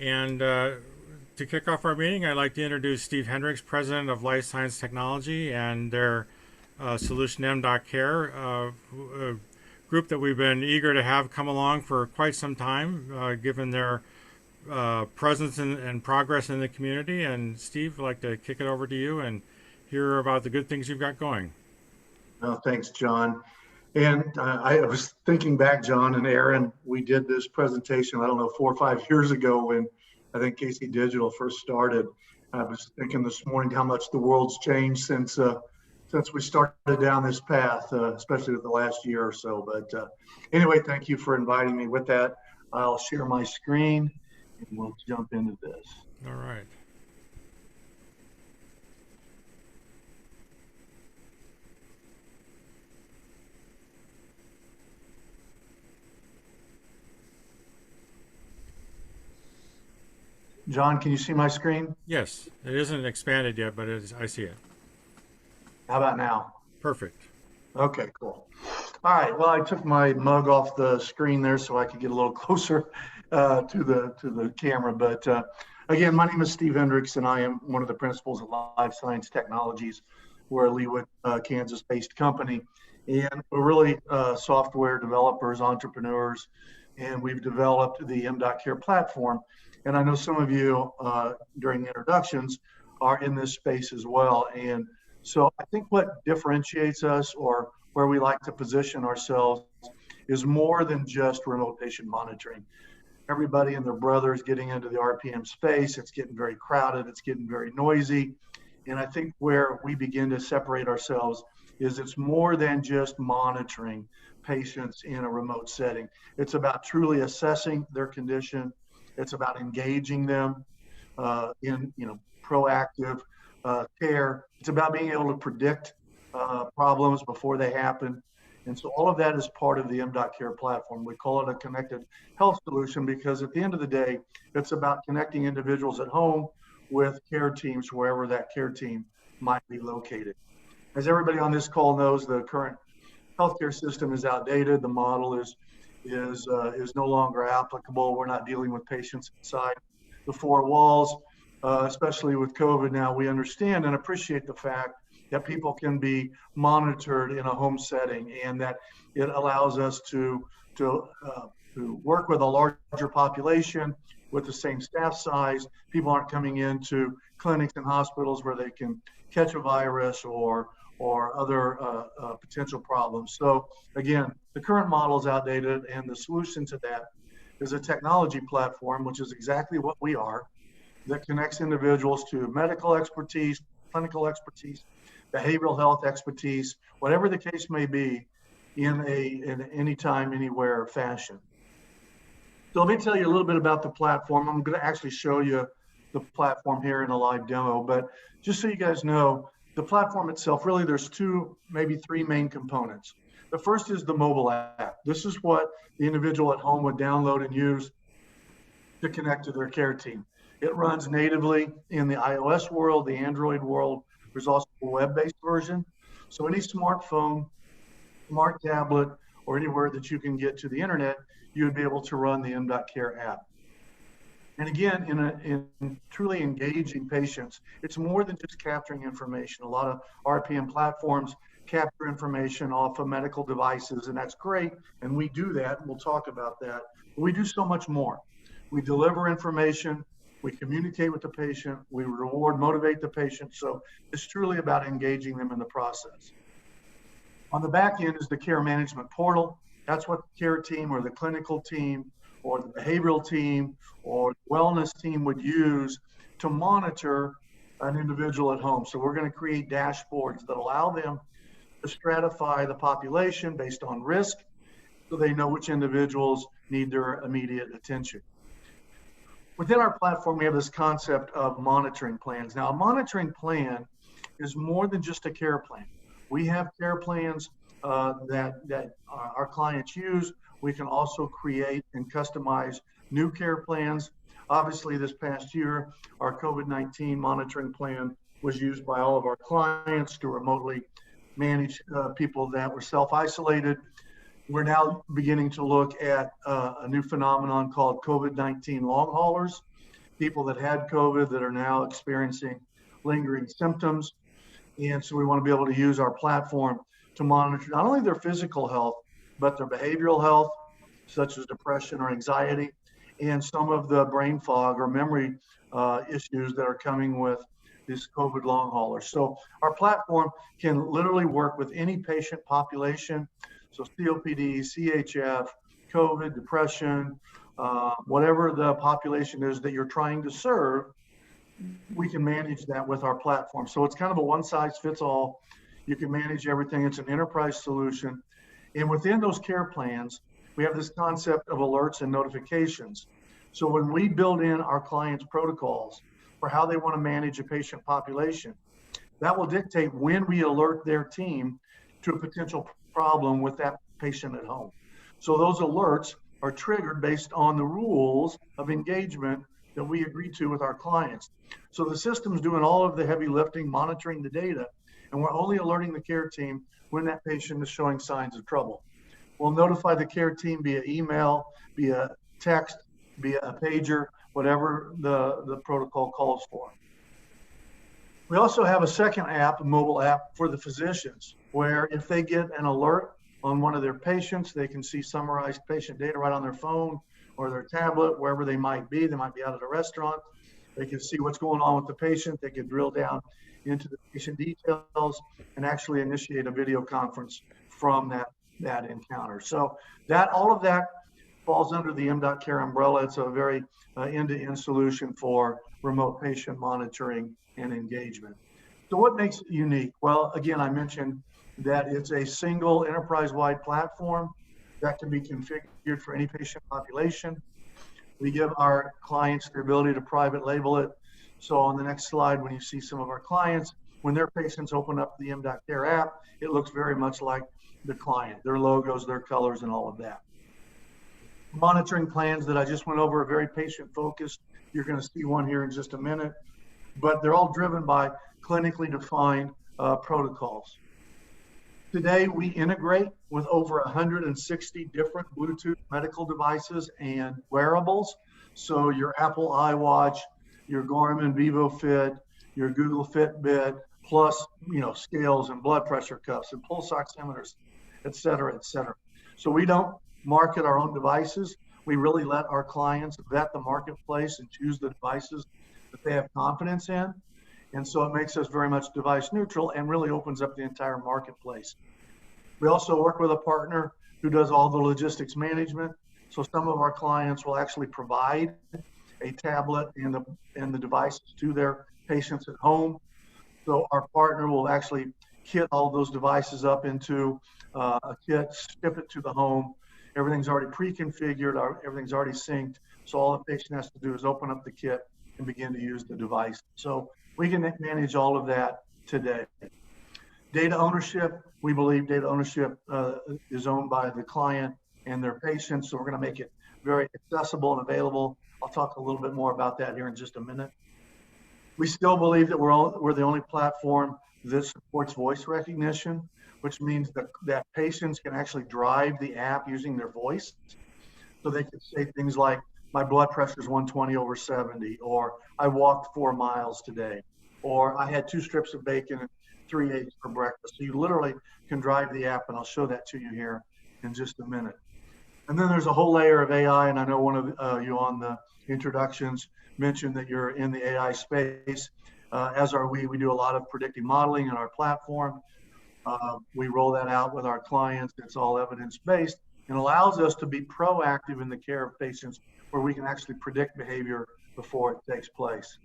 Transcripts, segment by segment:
And to kick off our meeting, I'd like to introduce Steve Hendrix, President of Life Science Technology, and their solution m.Care, a group that we've been eager to have come along for quite some time, given their presence and progress in the community. And Steve, I'd like to kick it over to you and hear about the good things you've got going. Thanks, John. And I was thinking back, John and Aaron, we did this presentation, I don't know, 4 or 5 years ago when I think Casey Digital first started. I was thinking this morning how much the world's changed since we started down this path, especially with the last year or so. But anyway, thank you for inviting me. With that, I'll share my screen and we'll jump into this. All right. John, can you see my screen? Yes, it isn't expanded yet, but I see it. How about now? Perfect. Okay, cool. All right. Well, I took my mug off the screen there so I could get a little closer to the camera. But again, my name is Steve Hendrix, and I am one of the principals at Life Science Technologies. We're a Leawood, Kansas-based company, and we're really software developers, entrepreneurs, and we've developed the m.Care platform. And I know some of you during the introductions are in this space as well. And so I think what differentiates us, or where we like to position ourselves, is more than just remote patient monitoring. Everybody and their brother is getting into the RPM space. It's getting very crowded. It's getting very noisy. And I think where we begin to separate ourselves is it's more than just monitoring patients in a remote setting. It's about truly assessing their condition. It's about engaging them in proactive care. It's about being able to predict problems before they happen. And so all of that is part of the m.Care platform. We call it a connected health solution because at the end of the day, it's about connecting individuals at home with care teams wherever that care team might be located. As everybody on this call knows, the current healthcare system is outdated. The model is no longer applicable. We're not dealing with patients inside the four walls, especially with COVID. Now we understand and appreciate the fact that people can be monitored in a home setting, and that it allows us to work with a larger population with the same staff size. People aren't coming into clinics and hospitals where they can catch a virus or other potential problems. So again, the current model is outdated, and the solution to that is a technology platform, which is exactly what we are, that connects individuals to medical expertise, clinical expertise, behavioral health expertise, whatever the case may be, in any time, anywhere fashion. So let me tell you a little bit about the platform. I'm going to actually show you the platform here in a live demo, but just so you guys know, the platform itself, really there's two, maybe three main components. The first is the mobile app. This is what the individual at home would download and use to connect to their care team. It runs natively in the iOS world, the Android world. There's also a web-based version. So any smartphone, smart tablet, or anywhere that you can get to the internet, you would be able to run the m.Care app. And again, in truly engaging patients, it's more than just capturing information. A lot of RPM platforms capture information off of medical devices, and that's great, and we do that, and we'll talk about that. But we do so much more. We deliver information, we communicate with the patient, we reward, motivate the patient, so it's truly about engaging them in the process. On the back end is the care management portal. That's what the care team or the clinical team or the behavioral team or the wellness team would use to monitor an individual at home. So we're going to create dashboards that allow them to stratify the population based on risk, so they know which individuals need their immediate attention. Within our platform, we have this concept of monitoring plans. Now, a monitoring plan is more than just a care plan. We have care plans that our clients use. We can also create and customize new care plans. Obviously, this past year, our COVID-19 monitoring plan was used by all of our clients to remotely manage people that were self-isolated. We're now beginning to look at a new phenomenon called COVID-19 long haulers. people that had COVID that are now experiencing lingering symptoms. And so we want to be able to use our platform to monitor not only their physical health, but their behavioral health, such as depression or anxiety, and some of the brain fog or memory issues that are coming with this COVID long haulers. So our platform can literally work with any patient population. So COPD, CHF, COVID, depression, whatever the population is that you're trying to serve, we can manage that with our platform. So it's kind of a one size fits all. You can manage everything. It's an enterprise solution. And within those care plans, we have this concept of alerts and notifications. So when we build in our clients' protocols for how they want to manage a patient population, that will dictate when we alert their team to a potential problem with that patient at home. So those alerts are triggered based on the rules of engagement that we agree to with our clients. So the system's doing all of the heavy lifting, monitoring the data, and we're only alerting the care team when that patient is showing signs of trouble. We'll notify the care team via email, via text, via a pager, whatever the protocol calls for. We also have a second app, a mobile app for the physicians, where if they get an alert on one of their patients, they can see summarized patient data right on their phone or their tablet, wherever they might be. They might be out at a restaurant. They can see what's going on with the patient. They can drill down into the patient details and actually initiate a video conference from that encounter. So all of that falls under the m.Care umbrella. It's a very end-to-end solution for remote patient monitoring and engagement. So what makes it unique? Well, again, I mentioned that it's a single enterprise-wide platform that can be configured for any patient population. We give our clients the ability to private label it. So on the next slide, when you see some of our clients, when their patients open up the m.Care app, it looks very much like the client, their logos, their colors, and all of that. Monitoring plans that I just went over are very patient focused. You're going to see one here in just a minute, but they're all driven by clinically defined protocols. Today, we integrate with over 160 different Bluetooth medical devices and wearables. So your Apple iWatch, your Garmin VivoFit, your Google Fitbit, plus scales and blood pressure cuffs and pulse oximeters, et cetera, et cetera. So we don't market our own devices. We really let our clients vet the marketplace and choose the devices that they have confidence in. And so it makes us very much device neutral and really opens up the entire marketplace. We also work with a partner who does all the logistics management. So some of our clients will actually provide a tablet and the devices to their patients at home. So our partner will actually kit all those devices up into a kit, ship it to the home. Everything's already pre-configured, everything's already synced. So all the patient has to do is open up the kit and begin to use the device. So we can manage all of that today. Data ownership, we believe data ownership is owned by the client and their patients. So we're going to make it very accessible and available. I'll talk a little bit more about that here in just a minute. We still believe that we're the only platform that supports voice recognition, which means that patients can actually drive the app using their voice. So they can say things like, my blood pressure is 120/70, or I walked 4 miles today, or I had 2 strips of bacon and 3 eggs for breakfast. So you literally can drive the app, and I'll show that to you here in just a minute. And then there's a whole layer of AI, and I know one of you on the introductions mentioned that you're in the AI space, as are we. We do a lot of predictive modeling in our platform. We roll that out with our clients. It's all evidence-based and allows us to be proactive in the care of patients where we can actually predict behavior before it takes place.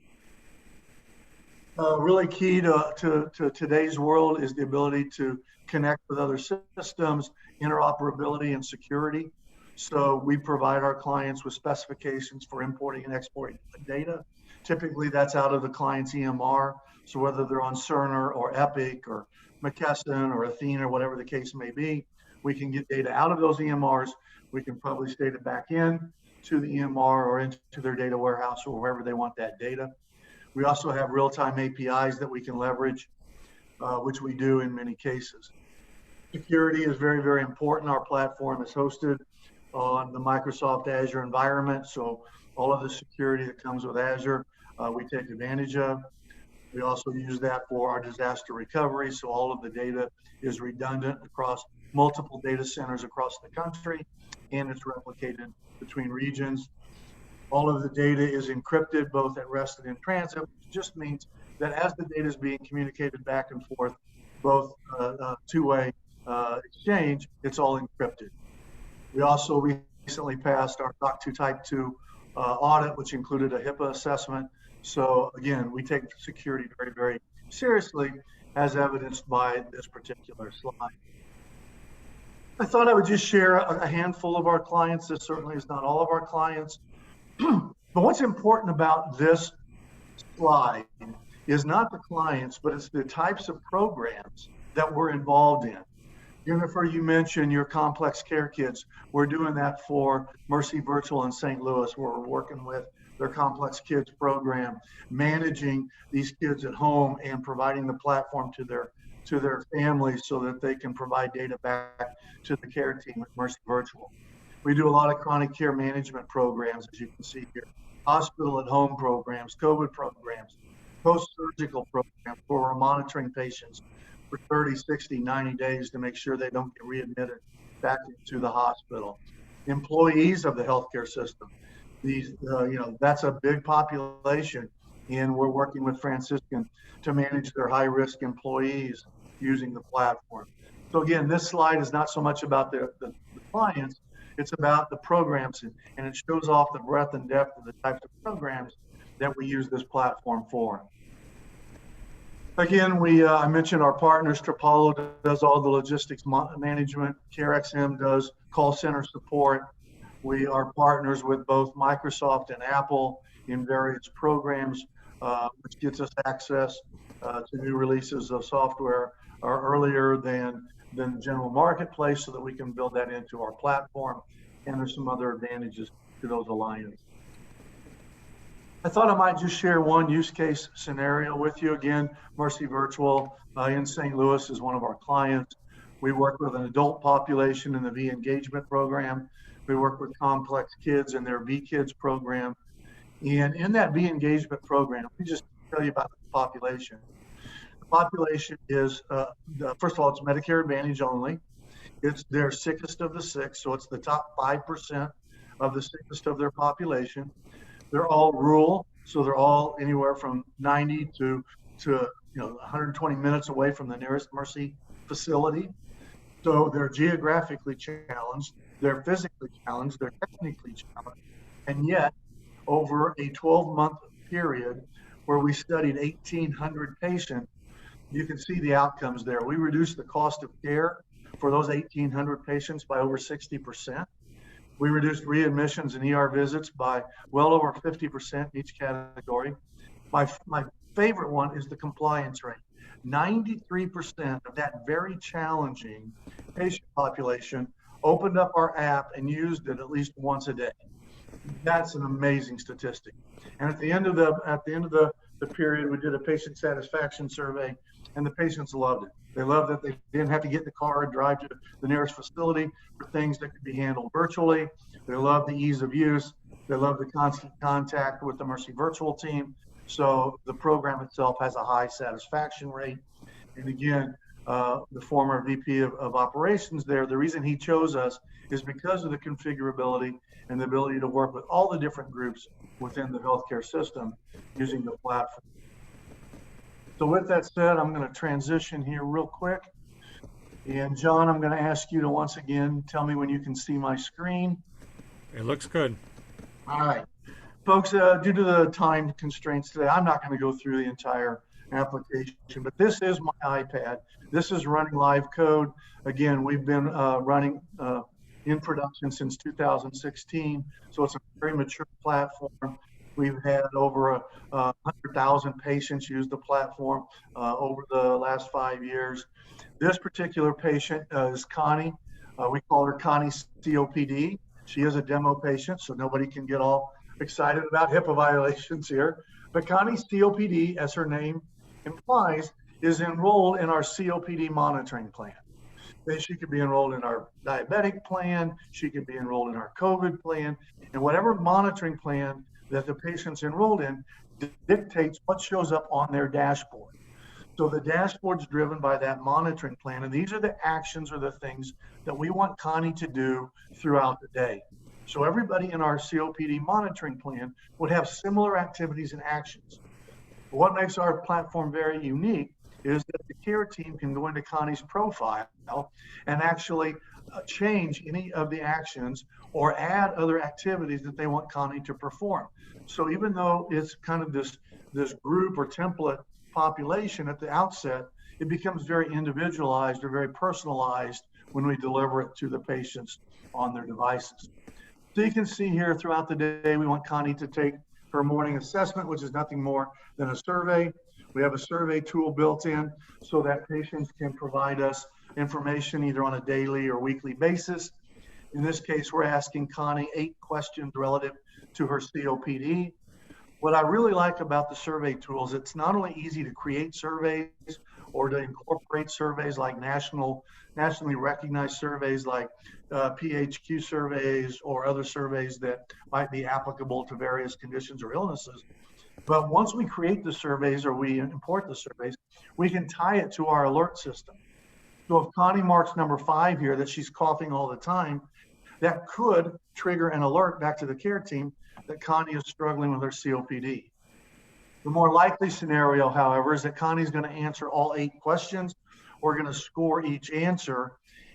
Really key to today's world is the ability to connect with other systems, interoperability, and security. So we provide our clients with specifications for importing and exporting data. Typically, that's out of the client's EMR. So whether they're on Cerner or Epic or McKesson or Athena or whatever the case may be, we can get data out of those EMRs. We can publish data back in to the EMR or into their data warehouse or wherever they want that data. We also have real-time APIs that we can leverage, which we do in many cases. Security is very, very important. Our platform is hosted on the Microsoft Azure environment. So all of the security that comes with Azure, we take advantage of. We also use that for our disaster recovery. So all of the data is redundant across multiple data centers across the country, and it's replicated between regions. All of the data is encrypted both at rest and in transit, which just means that as the data is being communicated back and forth, both two-way exchange, it's all encrypted. We also recently passed our SOC 2 Type 2 audit, which included a HIPAA assessment. So again, we take security very, very seriously, as evidenced by this particular slide. I thought I would just share a handful of our clients. This certainly is not all of our clients. But what's important about this slide is not the clients, but it's the types of programs that we're involved in. Jennifer, you mentioned your complex care kids. We're doing that for Mercy Virtual in St. Louis, where we're working with their complex kids program, managing these kids at home and providing the platform to their families so that they can provide data back to the care team at Mercy Virtual. We do a lot of chronic care management programs, as you can see here, hospital at home programs, COVID programs, post-surgical programs where we're monitoring patients for 30, 60, 90 days to make sure they don't get readmitted back into the hospital. Employees of the healthcare system, these, that's a big population, and we're working with Franciscan to manage their high-risk employees using the platform. So again, this slide is not so much about the clients, it's about the programs, and it shows off the breadth and depth of the types of programs that we use this platform for. Again, I mentioned our partners. Trapalo does all the logistics management. CareXM does call center support. We are partners with both Microsoft and Apple in various programs, which gets us access to new releases of software earlier than the general marketplace, so that we can build that into our platform. And there's some other advantages to those alliances. I thought I might just share one use case scenario with you. Again, Mercy Virtual in St. Louis is one of our clients. We work with an adult population in the V engagement program. We work with complex kids in their V Kids program. And in that V engagement program, let me just tell you about the population. The population is, first of all, it's Medicare Advantage only. It's their sickest of the sick, so it's the top 5% of the sickest of their population. They're all rural, so they're all anywhere from 90 to 120 minutes away from the nearest Mercy facility. So they're geographically challenged, they're physically challenged, they're technically challenged, and yet over a 12-month period where we studied 1,800 patients, you can see the outcomes there. We reduced the cost of care for those 1,800 patients by over 60%. We reduced readmissions and ER visits by well over 50% in each category. My favorite one is the compliance rate. 93% of that very challenging patient population opened up our app and used it at least once a day. That's an amazing statistic. And at the end of the period, we did a patient satisfaction survey, and the patients loved it. They loved that they didn't have to get in the car and drive to the nearest facility for things that could be handled virtually. They loved the ease of use. They loved the constant contact with the Mercy Virtual team. So the program itself has a high satisfaction rate. And again, the former VP of operations there, the reason he chose us is because of the configurability and the ability to work with all the different groups within the healthcare system using the platform. So with that said, I'm going to transition here real quick. And John, I'm going to ask you to once again tell me when you can see my screen. It looks good. All right. Folks, due to the time constraints today, I'm not going to go through the entire application, but this is my iPad. This is running live code. Again, we've been running in production since 2016, so it's a very mature platform. We've had over 100,000 patients use the platform over the last 5 years. This particular patient is Connie. We call her Connie COPD. She is a demo patient, so nobody can get all excited about HIPAA violations here. But Connie COPD, as her name implies, is enrolled in our COPD monitoring plan. Then she could be enrolled in our diabetic plan. She could be enrolled in our COVID plan, and whatever monitoring plan that the patient's enrolled in dictates what shows up on their dashboard. So the dashboard's driven by that monitoring plan, and these are the actions or the things that we want Connie to do throughout the day. So everybody in our COPD monitoring plan would have similar activities and actions. But what makes our platform very unique is that the care team can go into Connie's profile and actually change any of the actions or add other activities that they want Connie to perform. So even though it's kind of this group or template population at the outset, it becomes very individualized or very personalized when we deliver it to the patients on their devices. So you can see here throughout the day, we want Connie to take her morning assessment, which is nothing more than a survey. We have a survey tool built in so that patients can provide us information either on a daily or weekly basis. In this case, we're asking Connie 8 questions relative to her COPD. What I really like about the survey tools, it's not only easy to create surveys or to incorporate surveys like nationally recognized surveys like PHQ surveys or other surveys that might be applicable to various conditions or illnesses. But once we create the surveys or we import the surveys, we can tie it to our alert system. So if Connie marks number 5 here that she's coughing all the time, that could trigger an alert back to the care team that Connie is struggling with her COPD. The more likely scenario, however, is that Connie's going to answer all 8 questions. We're going to score each answer.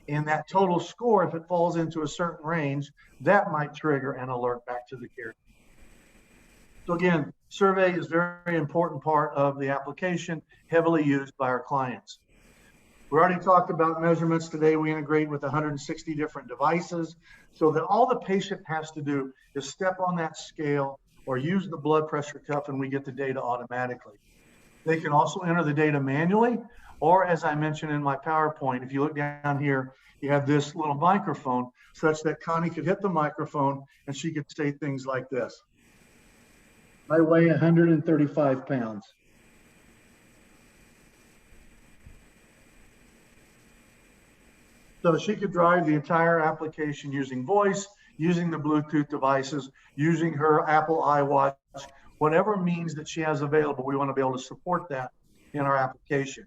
And that total score, if it falls into a certain range, that might trigger an alert back to the care team. So again, survey is a very important part of the application, heavily used by our clients. We already talked about measurements today. We integrate with 160 different devices so that all the patient has to do is step on that scale or use the blood pressure cuff and we get the data automatically. They can also enter the data manually, or as I mentioned in my PowerPoint, if you look down here, you have this little microphone such that Connie could hit the microphone and she could say things like this. I weigh 135 pounds. So she could drive the entire application using voice, using the Bluetooth devices, using her Apple iWatch, whatever means that she has available. We want to be able to support that in our application.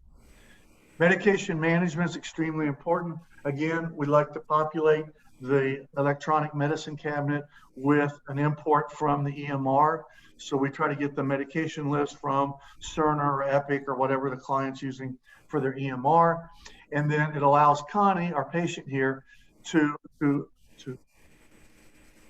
Medication management is extremely important. Again, we like to populate the electronic medicine cabinet with an import from the EMR. So we try to get the medication list from Cerner or Epic or whatever the client's using for their EMR. And then it allows Connie, our patient here, to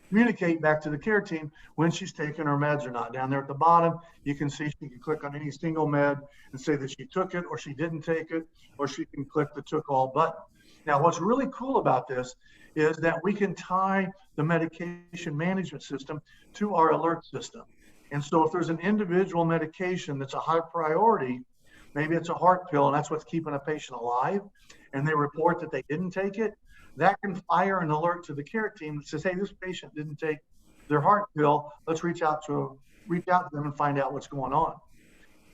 communicate back to the care team when she's taking her meds or not. Down there at the bottom, you can see she can click on any single med and say that she took it or she didn't take it, or she can click the took all button. Now, what's really cool about this is that we can tie the medication management system to our alert system. And so if there's an individual medication that's a high priority, maybe it's a heart pill and that's what's keeping a patient alive, and they report that they didn't take it, that can fire an alert to the care team that says, hey, this patient didn't take their heart pill. Let's reach out to them and find out what's going on.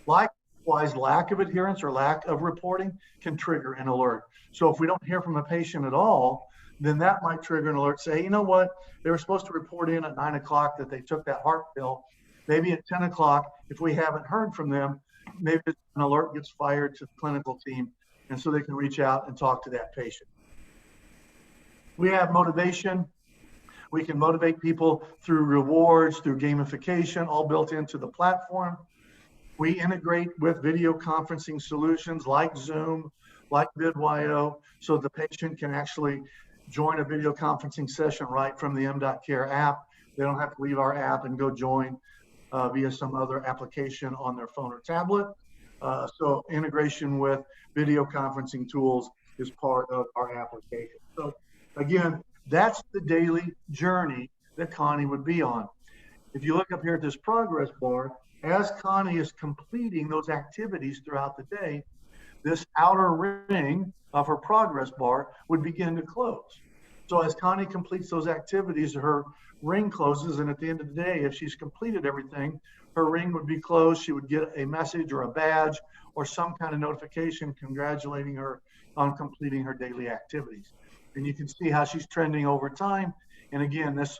Likewise, lack of adherence or lack of reporting can trigger an alert. So if we don't hear from a patient at all, then that might trigger an alert. Say, you know what, they were supposed to report in at 9 o'clock that they took that heart pill. Maybe at 10 o'clock, if we haven't heard from them, maybe an alert gets fired to the clinical team, and so they can reach out and talk to that patient. We have motivation. We can motivate people through rewards, through gamification, all built into the platform. We integrate with video conferencing solutions like Zoom, like VidYO, so the patient can actually join a video conferencing session right from the m.Care app. They don't have to leave our app and go join via some other application on their phone or tablet. So integration with video conferencing tools is part of our application. So again, that's the daily journey that Connie would be on. If you look up here at this progress bar, as Connie is completing those activities throughout the day, this outer ring of her progress bar would begin to close. So as Connie completes those activities, her ring closes. And at the end of the day, if she's completed everything, her ring would be closed. She would get a message or a badge or some kind of notification congratulating her on completing her daily activities. And you can see how she's trending over time. And again, this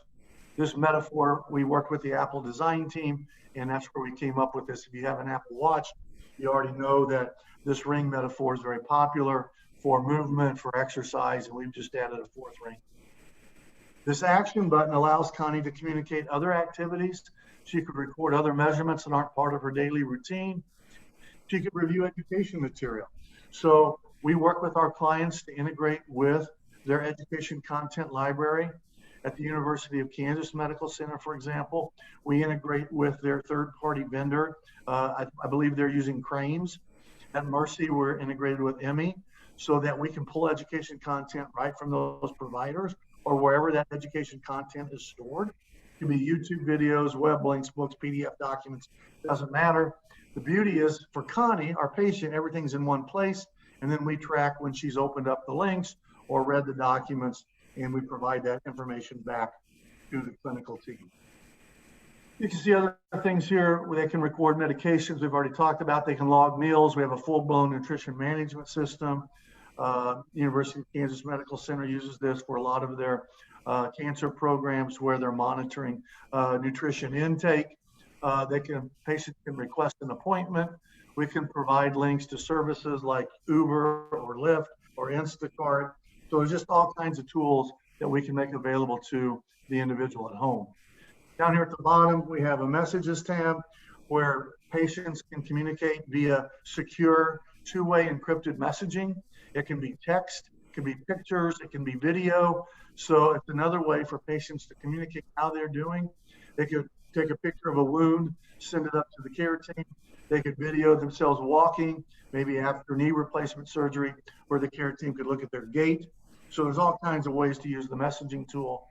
metaphor, we worked with the Apple design team, and that's where we came up with this. If you have an Apple Watch, you already know that this ring metaphor is very popular for movement, for exercise, and we've just added a fourth ring. This action button allows Connie to communicate other activities. She could record other measurements that aren't part of her daily routine. She could review education material. So we work with our clients to integrate with their education content library. At the University of Kansas Medical Center, for example, we integrate with their third-party vendor. I believe they're using Cranes. At Mercy, we're integrated with Emmy so that we can pull education content right from those providers or wherever that education content is stored. It can be YouTube videos, web links, books, PDF documents, doesn't matter. The beauty is for Connie, our patient, everything's in one place, and then we track when she's opened up the links or read the documents, and we provide that information back to the clinical team. You can see other things here where they can record medications we've already talked about. They can log meals. We have a full-blown nutrition management system. University of Kansas Medical Center uses this for a lot of their cancer programs where they're monitoring nutrition intake. Patients can request an appointment. We can provide links to services like Uber or Lyft or Instacart. So there's just all kinds of tools that we can make available to the individual at home. Down here at the bottom, we have a messages tab where patients can communicate via secure two-way encrypted messaging. It can be text, it can be pictures, it can be video. So it's another way for patients to communicate how they're doing. They could take a picture of a wound, send it up to the care team. They could video themselves walking, maybe after knee replacement surgery, where the care team could look at their gait. So there's all kinds of ways to use the messaging tool.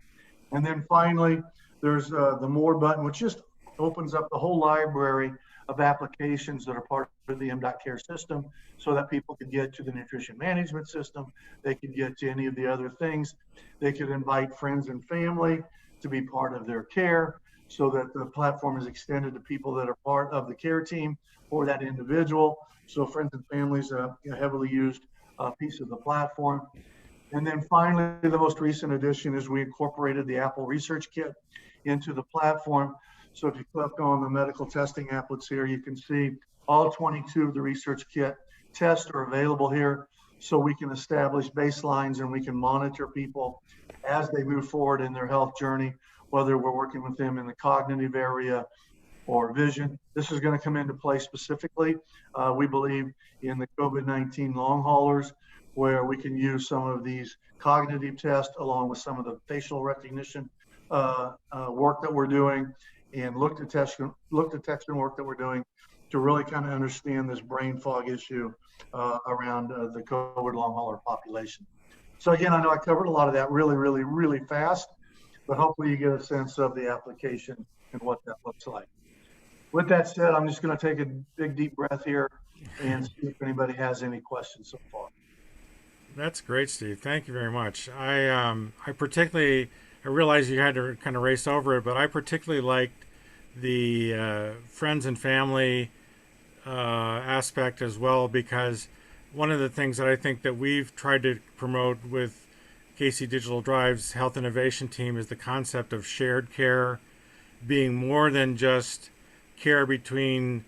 And then finally, there's the More button, which just opens up the whole library of applications that are part of the m.Care system so that people can get to the nutrition management system. They can get to any of the other things. They could invite friends and family to be part of their care so that the platform is extended to people that are part of the care team or that individual. So friends and families, a heavily used piece of the platform. And then finally, the most recent addition is we incorporated the Apple Research Kit into the platform. So if you click on the medical testing applets here, you can see all 22 of the Research Kit tests are available here. So we can establish baselines and we can monitor people as they move forward in their health journey, whether we're working with them in the cognitive area or vision. This is going to come into play specifically, we believe, in the COVID-19 long haulers, where we can use some of these cognitive tests along with some of the facial recognition work that we're doing and look detection work that we're doing to really kind of understand this brain fog issue around the COVID long hauler population. So again, I know I covered a lot of that really fast, but hopefully you get a sense of the application and what that looks like. With that said, I'm just going to take a big deep breath here and see if anybody has any questions so far. That's great, Steve. Thank you very much. I realized you had to kind of race over it, but I particularly liked the friends and family aspect as well, because one of the things that I think that we've tried to promote with KC Digital Drive's health innovation team is the concept of shared care being more than just care between,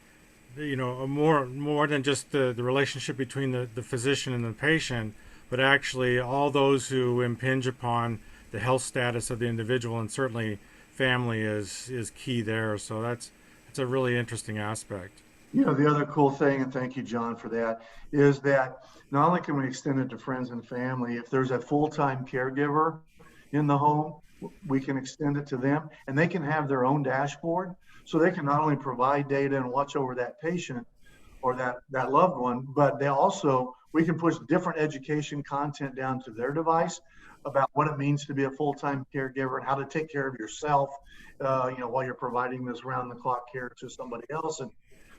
more than just the relationship between the physician and the patient, but actually all those who impinge upon the health status of the individual, and certainly family is key there. So that's a really interesting aspect. The other cool thing, and thank you, John, for that, is that not only can we extend it to friends and family, if there's a full-time caregiver in the home, we can extend it to them, and they can have their own dashboard. So they can not only provide data and watch over that patient or that loved one, but we can push different education content down to their device about what it means to be a full-time caregiver and how to take care of yourself, while you're providing this round-the-clock care to somebody else. And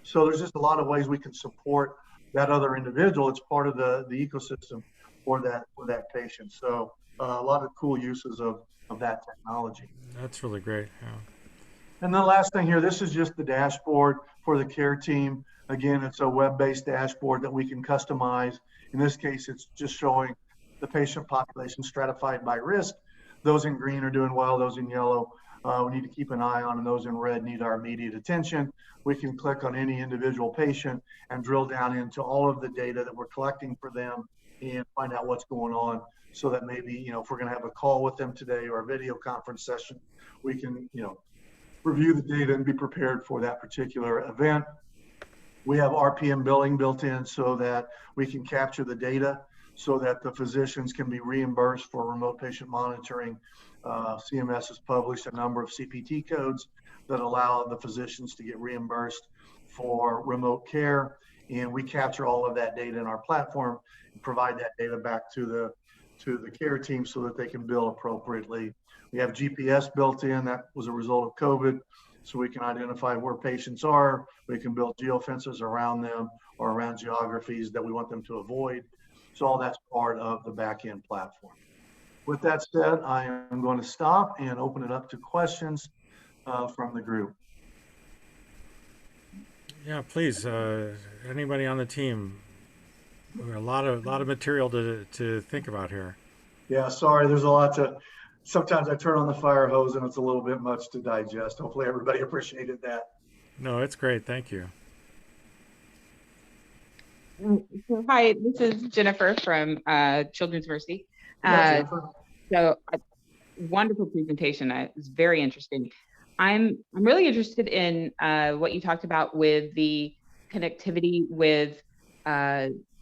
so there's just a lot of ways we can support that other individual. It's part of the ecosystem for that patient. So a lot of cool uses of of that technology. That's really great. Yeah. And the last thing here, this is just the dashboard for the care team. Again, it's a web-based dashboard that we can customize. In this case, it's just showing the patient population stratified by risk. Those in green are doing well, those in yellow we need to keep an eye on, and those in red need our immediate attention. We can click on any individual patient and drill down into all of the data that we're collecting for them and find out what's going on, so that maybe, if we're going to have a call with them today or a video conference session, we can, review the data and be prepared for that particular event. We have RPM billing built in so that we can capture the data so that the physicians can be reimbursed for remote patient monitoring. CMS has published a number of CPT codes that allow the physicians to get reimbursed for remote care. And we capture all of that data in our platform and provide that data back to the care team so that they can bill appropriately. We have GPS built in. That was a result of COVID. So we can identify where patients are. We can build geofences around them or around geographies that we want them to avoid. So all that's part of the back-end platform. With that said, I am going to stop and open it up to questions from the group. Yeah, please. Anybody on the team? A lot of material to think about here. Yeah, sorry, there's a lot to. Sometimes I turn on the fire hose and it's a little bit much to digest. Hopefully everybody appreciated that. No, it's great. Thank you. Hi, this is Jennifer from Children's Mercy. Jennifer. So, wonderful presentation. It's very interesting. I'm really interested in what you talked about with the connectivity with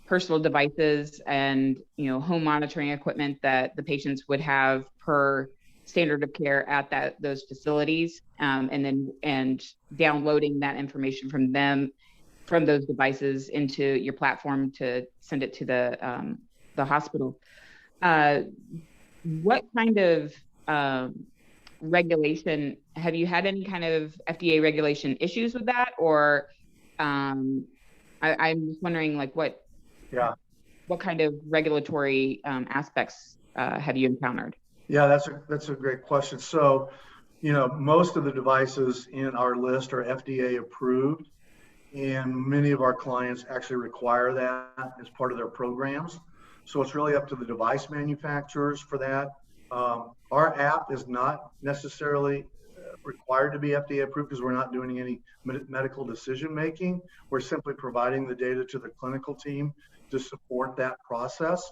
personal devices and home monitoring equipment that the patients would have per standard of care at those facilities, and downloading that information from those devices into your platform to send it to the hospital. What kind of regulation, have you had any kind of FDA regulation issues with that? Or I'm just wondering, like, what kind of regulatory aspects have you encountered? Yeah, that's a great question. So, most of the devices in our list are FDA approved, and many of our clients actually require that as part of their programs. So it's really up to the device manufacturers for that. Our app is not necessarily required to be FDA approved because we're not doing any medical decision making. We're simply providing the data to the clinical team to support that process.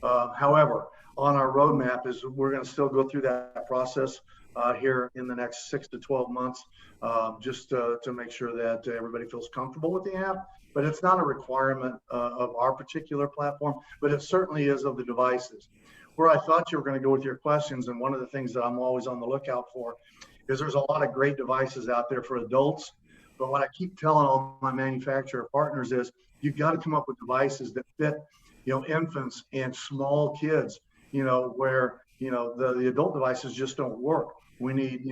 However, on our roadmap is we're going to still go through that process here in the next 6 to 12 months, just to make sure that everybody feels comfortable with the app. But it's not a requirement of our particular platform, but it certainly is of the devices. Where I thought you were going to go with your questions, and one of the things that I'm always on the lookout for, is there's a lot of great devices out there for adults. But what I keep telling all my manufacturer partners is you've got to come up with devices that fit, infants and small kids, where, the adult devices just don't work. We need,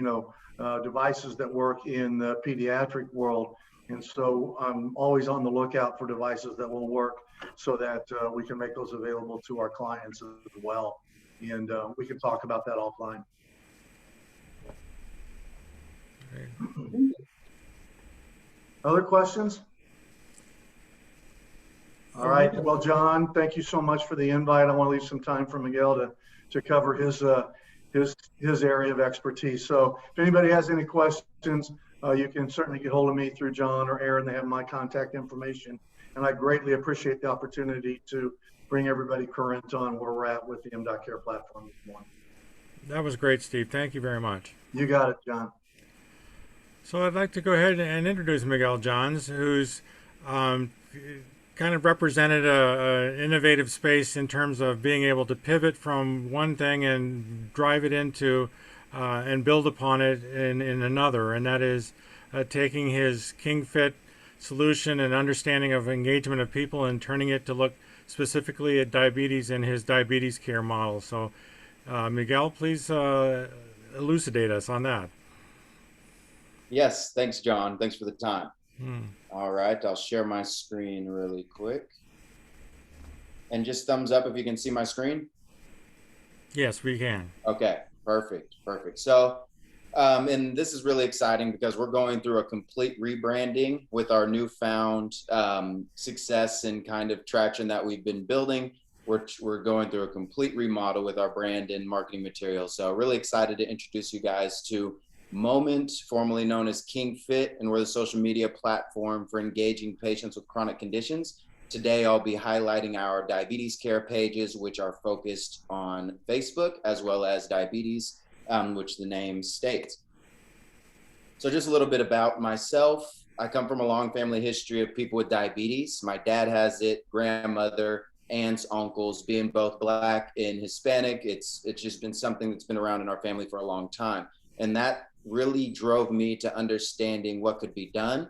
devices that work in the pediatric world. And so I'm always on the lookout for devices that will work so that we can make those available to our clients as well. And we can talk about that offline. Other questions? All right. Well, John, thank you so much for the invite. I want to leave some time for Miguel to cover his area of expertise. So if anybody has any questions, you can certainly get hold of me through John or Aaron. They have my contact information. And I greatly appreciate the opportunity to bring everybody current on where we're at with the m.Care platform this morning. That was great, Steve. Thank you very much. You got it, John. So I'd like to go ahead and introduce Miguel Johns, who's kind of represented an innovative space in terms of being able to pivot from one thing and drive it into and build upon it in another. And that is taking his KingFit solution and understanding of engagement of people and turning it to look specifically at diabetes in his diabetes care model. So Miguel, please elucidate us on that. Yes, thanks, John. Thanks for the time. All right, I'll share my screen really quick. And just thumbs up if you can see my screen. Yes, we can. Okay, Perfect, perfect. So, and this is really exciting because we're going through a complete rebranding with our newfound success and kind of traction that we've been building. We're going through a complete remodel with our brand and marketing materials. So really excited to introduce you guys to Moment, formerly known as King Fit, and we're the social media platform for engaging patients with chronic conditions. Today, I'll be highlighting our diabetes care pages, which are focused on Facebook, as well as diabetes, which the name states. So just a little bit about myself. I come from a long family history of people with diabetes. My dad has it, grandmother, aunts, uncles, being both Black and Hispanic. It's just been something that's been around in our family for a long time. And that really drove me to understanding what could be done,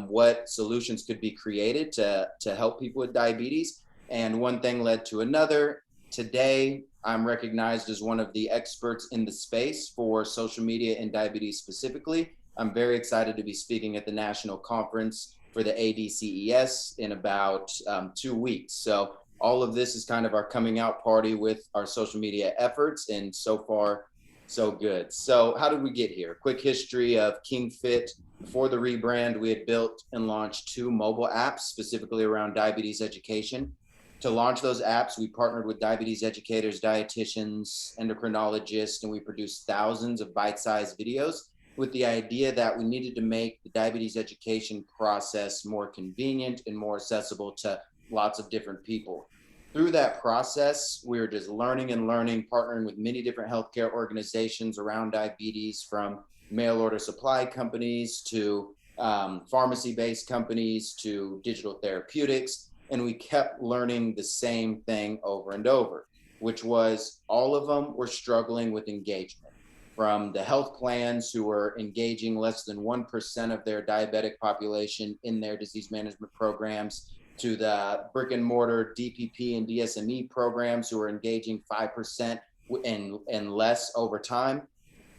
what solutions could be created to help people with diabetes. And one thing led to another. Today, I'm recognized as one of the experts in the space for social media and diabetes specifically. I'm very excited to be speaking at the national conference for the ADCES in about 2 weeks. So all of this is kind of our coming out party with our social media efforts, and so far, so good. So how did we get here? Quick history of King Fit. Before the rebrand, we had built and launched 2 mobile apps specifically around diabetes education. To launch those apps, we partnered with diabetes educators, dietitians, endocrinologists, and we produced thousands of bite-sized videos with the idea that we needed to make the diabetes education process more convenient and more accessible to lots of different people. Through that process, we were just learning and learning, partnering with many different healthcare organizations around diabetes, from mail order supply companies to pharmacy-based companies to digital therapeutics. And we kept learning the same thing over and over, which was all of them were struggling with engagement. From the health plans who were engaging less than 1% of their diabetic population in their disease management programs, to the brick and mortar DPP and DSME programs who are engaging 5% and less over time,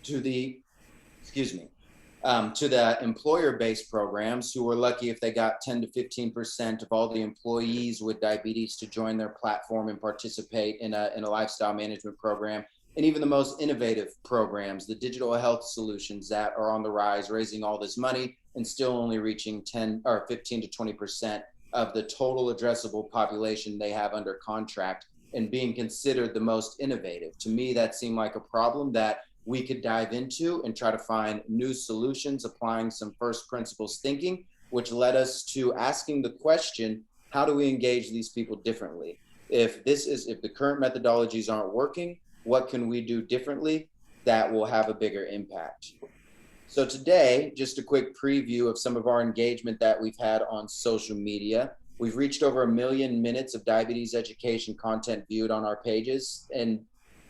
to the, to the employer-based programs who were lucky if they got 10 to 15% of all the employees with diabetes to join their platform and participate in a lifestyle management program. And even the most innovative programs, the digital health solutions that are on the rise, raising all this money and still only reaching 10 or 15 to 20% of the total addressable population they have under contract, and being considered the most innovative. To me, that seemed like a problem that we could dive into and try to find new solutions, applying some first principles thinking, which led us to asking the question, how do we engage these people differently? If the current methodologies aren't working, what can we do differently that will have a bigger impact? So today, just a quick preview of some of our engagement that we've had on social media. We've reached over 1 million minutes of diabetes education content viewed on our pages. And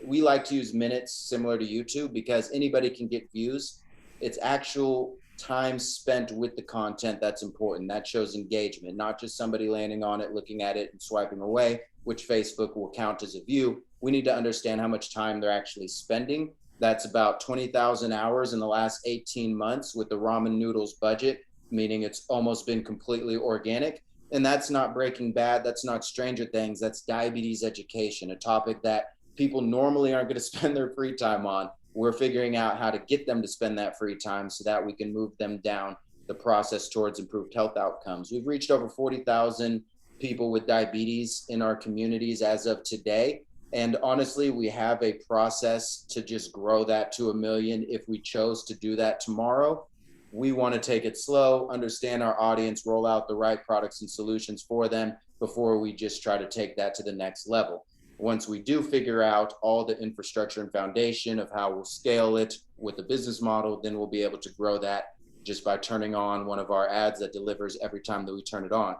we like to use minutes similar to YouTube because anybody can get views. It's actual time spent with the content that's important. That shows engagement, not just somebody landing on it, looking at it and swiping away, which Facebook will count as a view. We need to understand how much time they're actually spending. That's about 20,000 hours in the last 18 months with the ramen noodles budget, meaning it's almost been completely organic. And that's not Breaking Bad, that's not Stranger Things, that's diabetes education, a topic that people normally aren't going to spend their free time on. We're figuring out how to get them to spend that free time so that we can move them down the process towards improved health outcomes. We've reached over 40,000 people with diabetes in our communities as of today. And honestly, we have a process to just grow that to 1 million if we chose to do that tomorrow. We want to take it slow, understand our audience, roll out the right products and solutions for them before we just try to take that to the next level. Once we do figure out all the infrastructure and foundation of how we'll scale it with the business model, then we'll be able to grow that just by turning on one of our ads that delivers every time that we turn it on.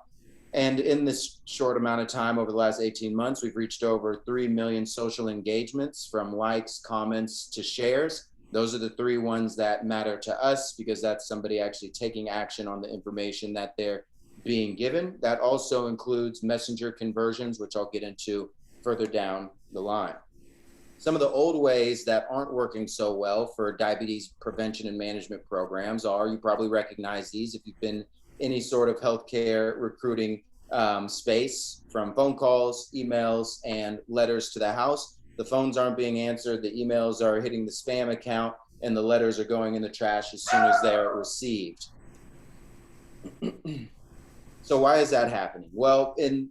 And in this short amount of time over the last 18 months, we've reached over 3 million social engagements, from likes, comments to shares. Those are the 3 ones that matter to us because that's somebody actually taking action on the information that they're being given. That also includes messenger conversions, which I'll get into further down the line. Some of the old ways that aren't working so well for diabetes prevention and management programs are, you probably recognize these if you've been any sort of healthcare recruiting space, from phone calls, emails, and letters to the house. the phones aren't being answered, the emails are hitting the spam account, and the letters are going in the trash as soon as they're received. So why is that happening? Well, in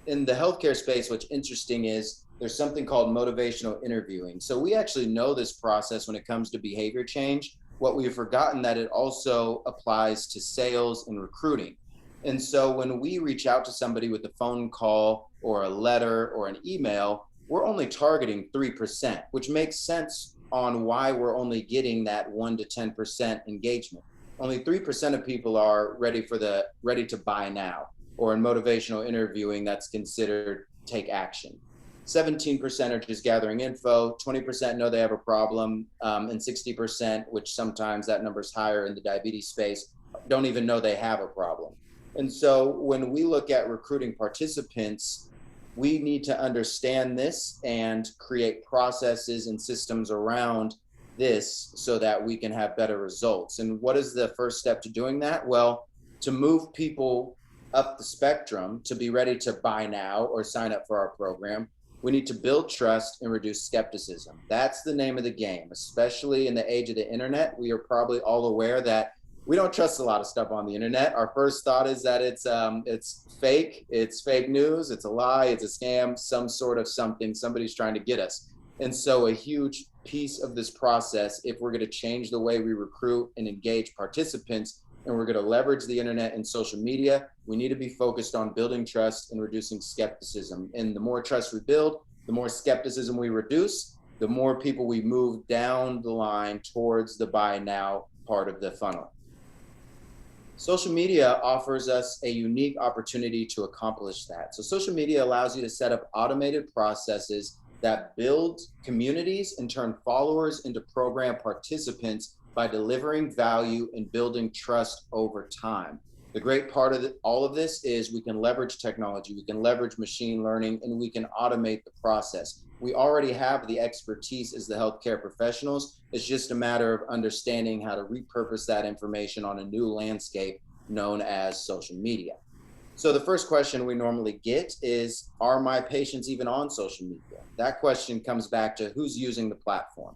the healthcare space, what's interesting is there's something called motivational interviewing. So we actually know this process when it comes to behavior change. What we've forgotten that it also applies to sales and recruiting. And so when we reach out to somebody with a phone call or a letter or an email, we're only targeting 3%, which makes sense on why we're only getting that 1 to 10% engagement. Only 3% of people are ready to buy now, or in motivational interviewing, that's considered take action. 17% are just gathering info, 20% know they have a problem, and 60%, which sometimes that number is higher in the diabetes space, don't even know they have a problem. And so when we look at recruiting participants, we need to understand this and create processes and systems around this so that we can have better results. And what is the first step to doing that? Well, to move people up the spectrum to be ready to buy now or sign up for our program, we need to build trust and reduce skepticism. That's the name of the game, especially in the age of the internet. We are probably all aware that we don't trust a lot of stuff on the internet. Our first thought is that it's fake news, it's a lie, it's a scam, some sort of something, somebody's trying to get us. And so a huge piece of this process, if we're going to change the way we recruit and engage participants, and we're going to leverage the internet and social media, we need to be focused on building trust and reducing skepticism. And the more trust we build, the more skepticism we reduce, the more people we move down the line towards the buy now part of the funnel. Social media offers us a unique opportunity to accomplish that. So social media allows you to set up automated processes that build communities and turn followers into program participants by delivering value and building trust over time. The great part of all of this is we can leverage technology, we can leverage machine learning, and we can automate the process. We already have the expertise as the healthcare professionals. It's just a matter of understanding how to repurpose that information on a new landscape known as social media. So the first question we normally get is, are my patients even on social media? That question comes back to who's using the platform.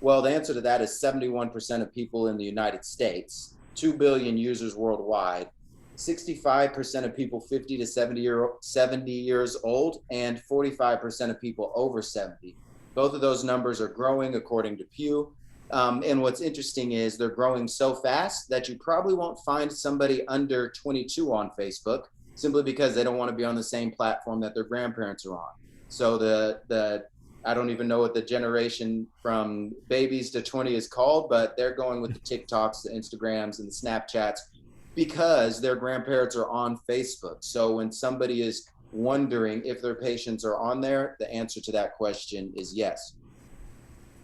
Well, the answer to that is 71% of people in the United States, 2 billion users worldwide, 65% of people 50 to 70 years old, and 45% of people over 70. Both of those numbers are growing according to Pew. And what's interesting is they're growing so fast that you probably won't find somebody under 22 on Facebook, simply because they don't want to be on the same platform that their grandparents are on. So I don't even know what the generation from babies to 20 is called, but they're going with the TikToks, the Instagrams, and the Snapchats because their grandparents are on Facebook. So when somebody is wondering if their patients are on there, the answer to that question is yes.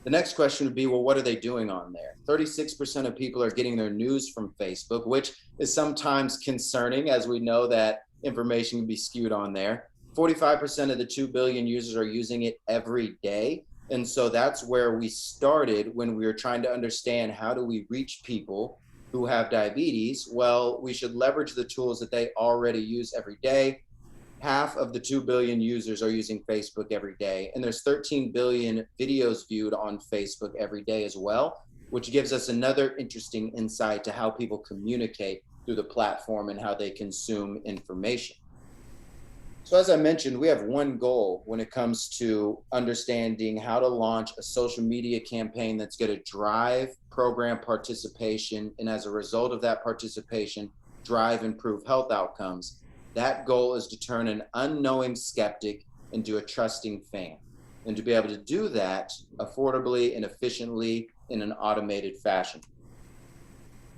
The next question would be, well, what are they doing on there? 36% of people are getting their news from Facebook, which is sometimes concerning, as we know that information can be skewed on there. 45% of the 2 billion users are using it every day. And so that's where we started when we were trying to understand how do we reach people who have diabetes. Well, we should leverage the tools that they already use every day. Half of the 2 billion users are using Facebook every day. And there's 13 billion videos viewed on Facebook every day as well, which gives us another interesting insight to how people communicate through the platform and how they consume information. So as I mentioned, we have one goal when it comes to understanding how to launch a social media campaign that's going to drive program participation, and as a result of that participation, drive improved health outcomes. That goal is to turn an unknowing skeptic into a trusting fan, and to be able to do that affordably and efficiently in an automated fashion.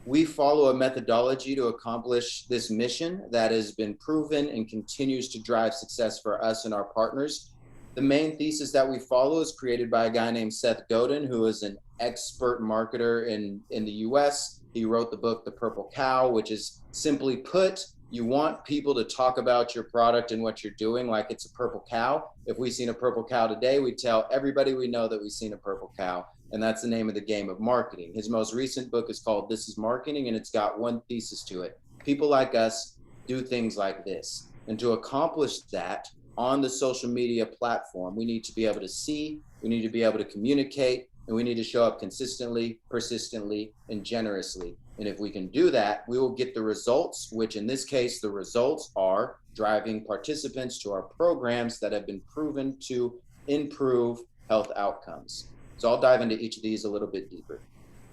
We follow a methodology to accomplish this mission that has been proven and continues to drive success for us and our partners. The main thesis that we follow is created by a guy named Seth Godin, who is an expert marketer in the US. He wrote the book, The Purple Cow, which is simply put, you want people to talk about your product and what you're doing like it's a purple cow. If we've seen a purple cow today, we tell everybody we know that we've seen a purple cow. And that's the name of the game of marketing. His most recent book is called This is Marketing, and it's got one thesis to it. People like us do things like this. And to accomplish that, on the social media platform, we need to be able to see, we need to be able to communicate, and we need to show up consistently, persistently, and generously. And if we can do that, we will get the results, which in this case, the results are driving participants to our programs that have been proven to improve health outcomes. So I'll dive into each of these a little bit deeper.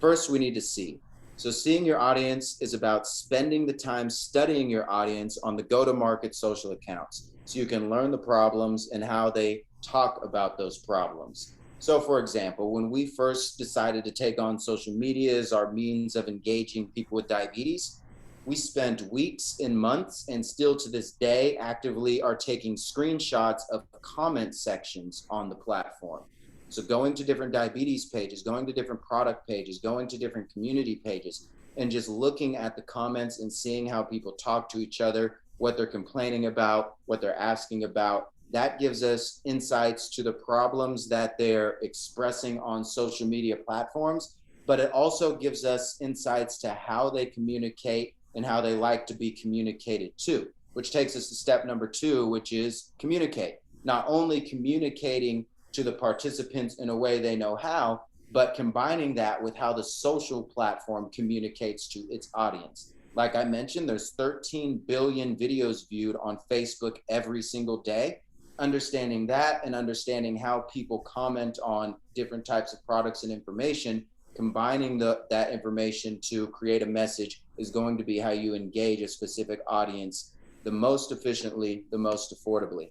First, we need to see. So seeing your audience is about spending the time studying your audience on the go-to-market social accounts, so you can learn the problems and how they talk about those problems. So for example, when we first decided to take on social media as our means of engaging people with diabetes, we spent weeks and months, and still to this day actively are taking screenshots of comment sections on the platform. So going to different diabetes pages, going to different product pages, going to different community pages, and just looking at the comments and seeing how people talk to each other, what they're complaining about, what they're asking about. That gives us insights to the problems that they're expressing on social media platforms, but it also gives us insights to how they communicate and how they like to be communicated to, which takes us to step number 2, which is communicate. Not only communicating to the participants in a way they know how, but combining that with how the social platform communicates to its audience. Like I mentioned, there's 13 billion videos viewed on Facebook every single day. Understanding that and understanding how people comment on different types of products and information, combining that information to create a message is going to be how you engage a specific audience the most efficiently, the most affordably.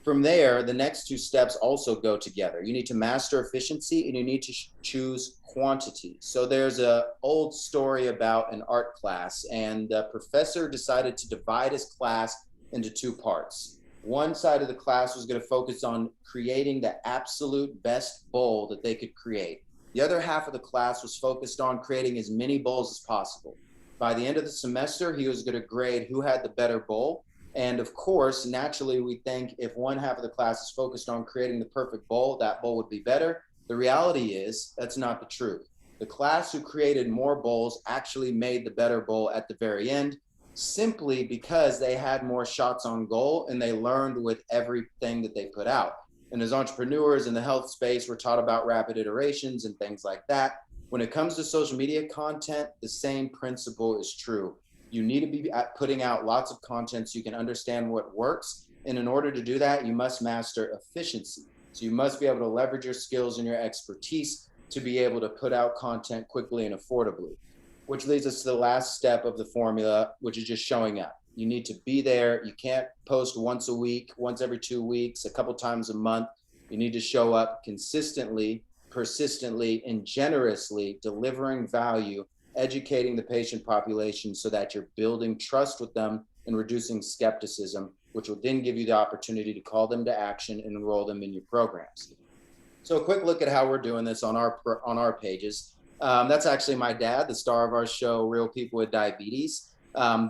From there, the next 2 steps also go together. You need to master efficiency and you need to choose quantity. So there's an old story about an art class, and the professor decided to divide his class into 2 parts. One side of the class was going to focus on creating the absolute best bowl that they could create. The other half of the class was focused on creating as many bowls as possible. By the end of the semester, he was going to grade who had the better bowl. And of course, naturally, we think if one half of the class is focused on creating the perfect bowl, that bowl would be better. The reality is that's not the truth. The class who created more bowls actually made the better bowl at the very end, simply because they had more shots on goal and they learned with everything that they put out. And as entrepreneurs in the health space, we're taught about rapid iterations and things like that. When it comes to social media content, the same principle is true. You need to be putting out lots of content so you can understand what works. And in order to do that, you must master efficiency. So you must be able to leverage your skills and your expertise to be able to put out content quickly and affordably, which leads us to the last step of the formula, which is just showing up. You need to be there. You can't post once a week, once every 2 weeks, a couple times a month. You need to show up consistently, persistently, and generously, delivering value, educating the patient population so that you're building trust with them and reducing skepticism, which will then give you the opportunity to call them to action and enroll them in your programs. So a quick look at how we're doing this on our pages. That's actually my dad, the star of our show, Real People with Diabetes.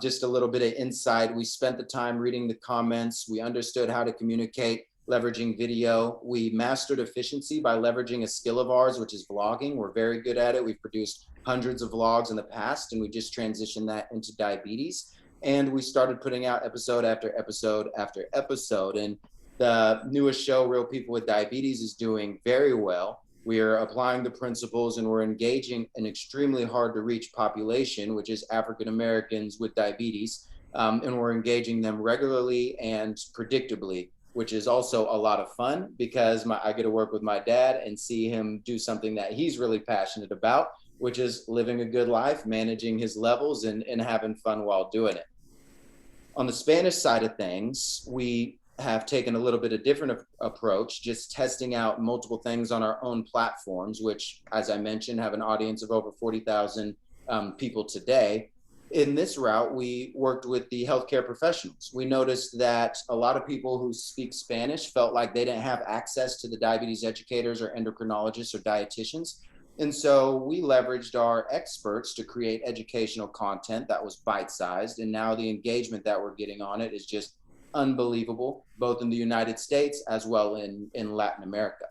Just a little bit of insight. We spent the time reading the comments. We understood how to communicate, leveraging video. We mastered efficiency by leveraging a skill of ours, which is vlogging. We're very good at it. We've produced hundreds of vlogs in the past, and we just transitioned that into diabetes. And we started putting out episode after episode after episode. And the newest show, Real People with Diabetes, is doing very well. We are applying the principles and we're engaging an extremely hard to reach population, which is African Americans with diabetes. And we're engaging them regularly and predictably, which is also a lot of fun because I get to work with my dad and see him do something that he's really passionate about, which is living a good life, managing his levels and having fun while doing it. On the Spanish side of things, we have taken a little bit of different approach, just testing out multiple things on our own platforms, which, as I mentioned, have an audience of over 40,000 people today. In this route, we worked with the healthcare professionals. We noticed that a lot of people who speak Spanish felt like they didn't have access to the diabetes educators or endocrinologists or dietitians. And so we leveraged our experts to create educational content that was bite-sized. And now the engagement that we're getting on it is just unbelievable, both in the United States as well in Latin America.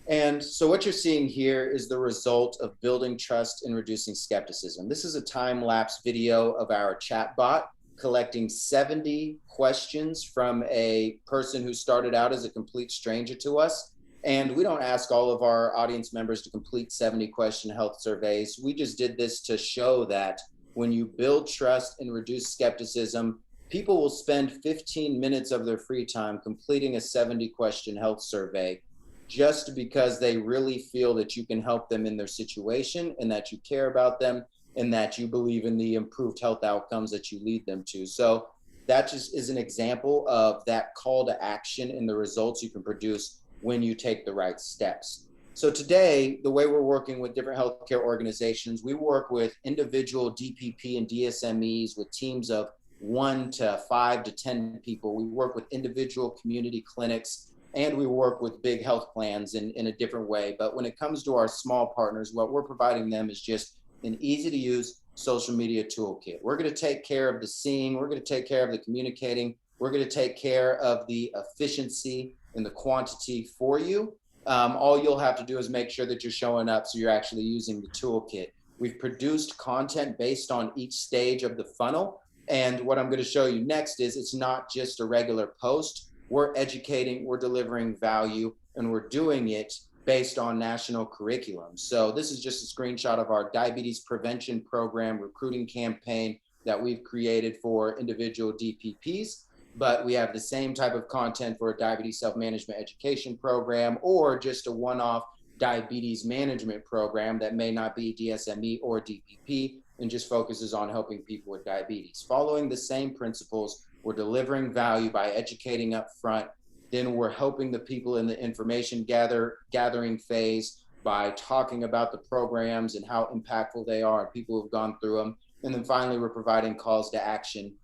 And so what you're seeing here is the result of building trust and reducing skepticism. This is a time-lapse video of our chat bot. collecting 70 questions from a person who started out as a complete stranger to us. And we don't ask all of our audience members to complete 70 question health surveys. We just did this to show that when you build trust and reduce skepticism, people will spend 15 minutes of their free time completing a 70 question health survey just because they really feel that you can help them in their situation and that you care about them and that you believe in the improved health outcomes that you lead them to. So that just is an example of that call to action and the results you can produce when you take the right steps. So today, the way we're working with different healthcare organizations, we work with individual DPP and DSMEs with teams of 1 to 5 to 10 people. We work with individual community clinics, and we work with big health plans in a different way. But when it comes to our small partners, what we're providing them is just an easy to use social media toolkit. We're going to take care of the seeing, we're going to take care of the communicating, we're going to take care of the efficiency and the quantity for you. All you'll have to do is make sure that you're showing up so you're actually using the toolkit. We've produced content based on each stage of the funnel. And what I'm going to show you next is it's not just a regular post. We're educating, we're delivering value, and we're doing it based on national curriculum. So this is just a screenshot of our diabetes prevention program recruiting campaign that we've created for individual DPPs. But we have the same type of content for a diabetes self-management education program or just a one-off diabetes management program that may not be DSME or DPP and just focuses on helping people with diabetes. Following the same principles, we're delivering value by educating up front. Then we're helping the people in the information gathering phase by talking about the programs and how impactful they are and people who've gone through them. And then finally, we're providing calls to action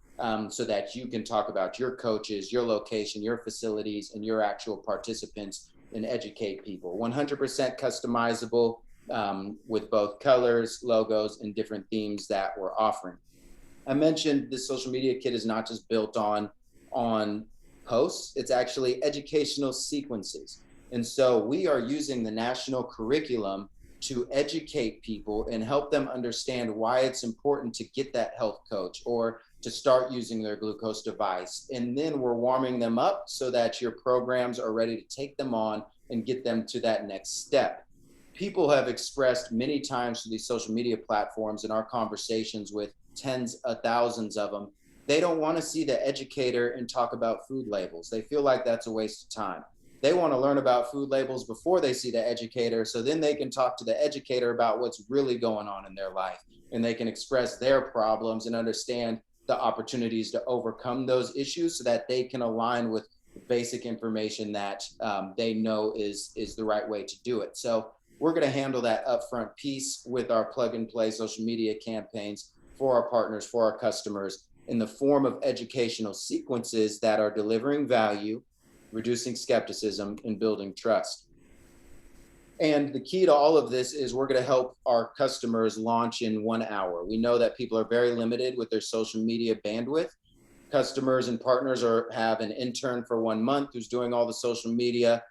so that you can talk about your coaches, your location, your facilities, and your actual participants and educate people. 100% customizable with both colors, logos, and different themes that we're offering. I mentioned this social media kit is not just built on posts, it's actually educational sequences. And so we are using the national curriculum to educate people and help them understand why it's important to get that health coach or to start using their glucose device. And then we're warming them up so that your programs are ready to take them on and get them to that next step. People have expressed many times through these social media platforms in our conversations with tens of thousands of them, they don't want to see the educator and talk about food labels. They feel like that's a waste of time. They want to learn about food labels before they see the educator, so then they can talk to the educator about what's really going on in their life, and they can express their problems and understand the opportunities to overcome those issues so that they can align with the basic information that they know is the right way to do it. So we're going to handle that upfront piece with our plug and play social media campaigns for our partners, for our customers, in the form of educational sequences that are delivering value, reducing skepticism, and building trust. And the key to all of this is we're going to help our customers launch in 1 hour. We know that people are very limited with their social media bandwidth. Customers and partners have an intern for 1 month who's doing all the social media.